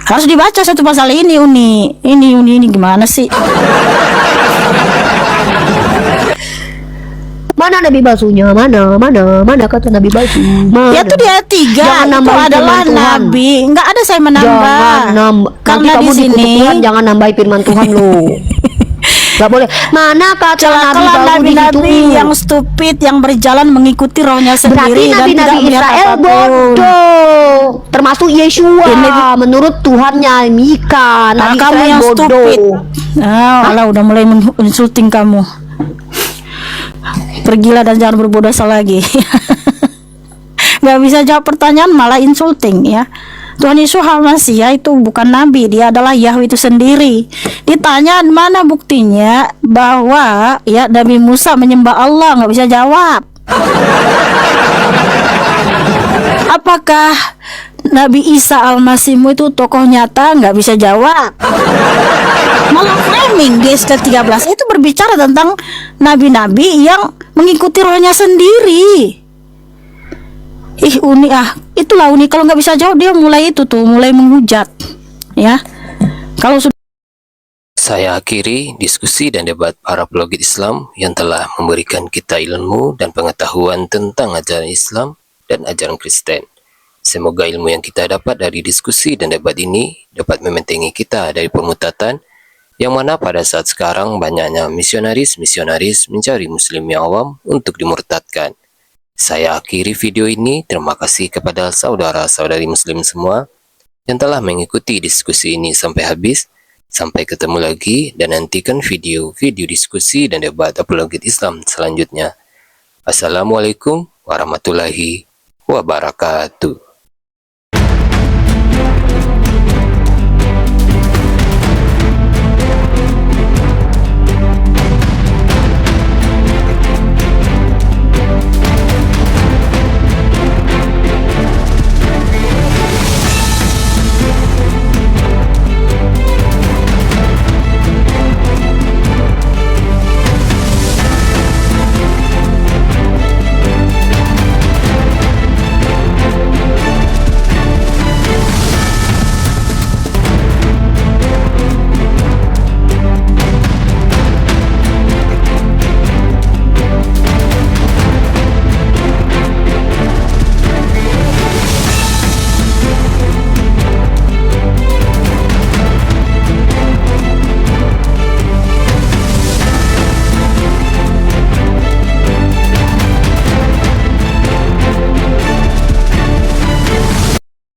Harus dibaca satu pasal ini, Uni. Ini gimana sih? Mana nabi palsunya? Mana kata nabi palsu? Mana? Ya itu di ayat 3 Jangan itu nambahin adalah firman Tuhan. nabi. Enggak ada saya menambah. Jangan nanti Karena kamu di dikutuk sini Tuhan, jangan nambahi firman Tuhan lo. Gak boleh. Mana kata nabi celakalah palsu di situ? nabi-nabi yang stupid yang berjalan mengikuti rohnya Berarti sendiri dan tidak nabi-nabi melihat Israel apapun. bodoh, termasuk Yeshua. Menurut Tuhannya Mika, Nah, nabi kamu Israel yang bodoh. stupid. Alah udah mulai insulting kamu. Pergilah dan jangan berbuat dosa lagi. Gak bisa jawab pertanyaan malah insulting ya. Tuhan Yesus HaMasiah itu bukan nabi, dia adalah Yahweh itu sendiri. Ditanya mana buktinya bahwa ya Nabi Musa menyembah Allah, nggak bisa jawab. Apakah Nabi Isa Al-Masihmu itu tokoh nyata? Nggak bisa jawab. Malah framing di ayat 13 itu berbicara tentang nabi-nabi yang mengikuti rohnya sendiri. Uni itulah Uni kalau nggak bisa jawab dia mulai mulai menghujat ya. Kalau sudah Saya akhiri diskusi dan debat para pelogit Islam yang telah memberikan kita ilmu dan pengetahuan tentang ajaran Islam dan ajaran Kristen. Semoga ilmu yang kita dapat dari diskusi dan debat ini dapat membentengi kita dari pemutatan yang mana pada saat sekarang banyaknya misionaris-misionaris mencari muslim yang awam untuk dimurtadkan. Saya akhiri video ini. Terima kasih kepada saudara-saudari muslim semua yang telah mengikuti diskusi ini sampai habis. Sampai ketemu lagi dan nantikan video-video diskusi dan debat apologet Islam selanjutnya. Assalamualaikum warahmatullahi wabarakatuh.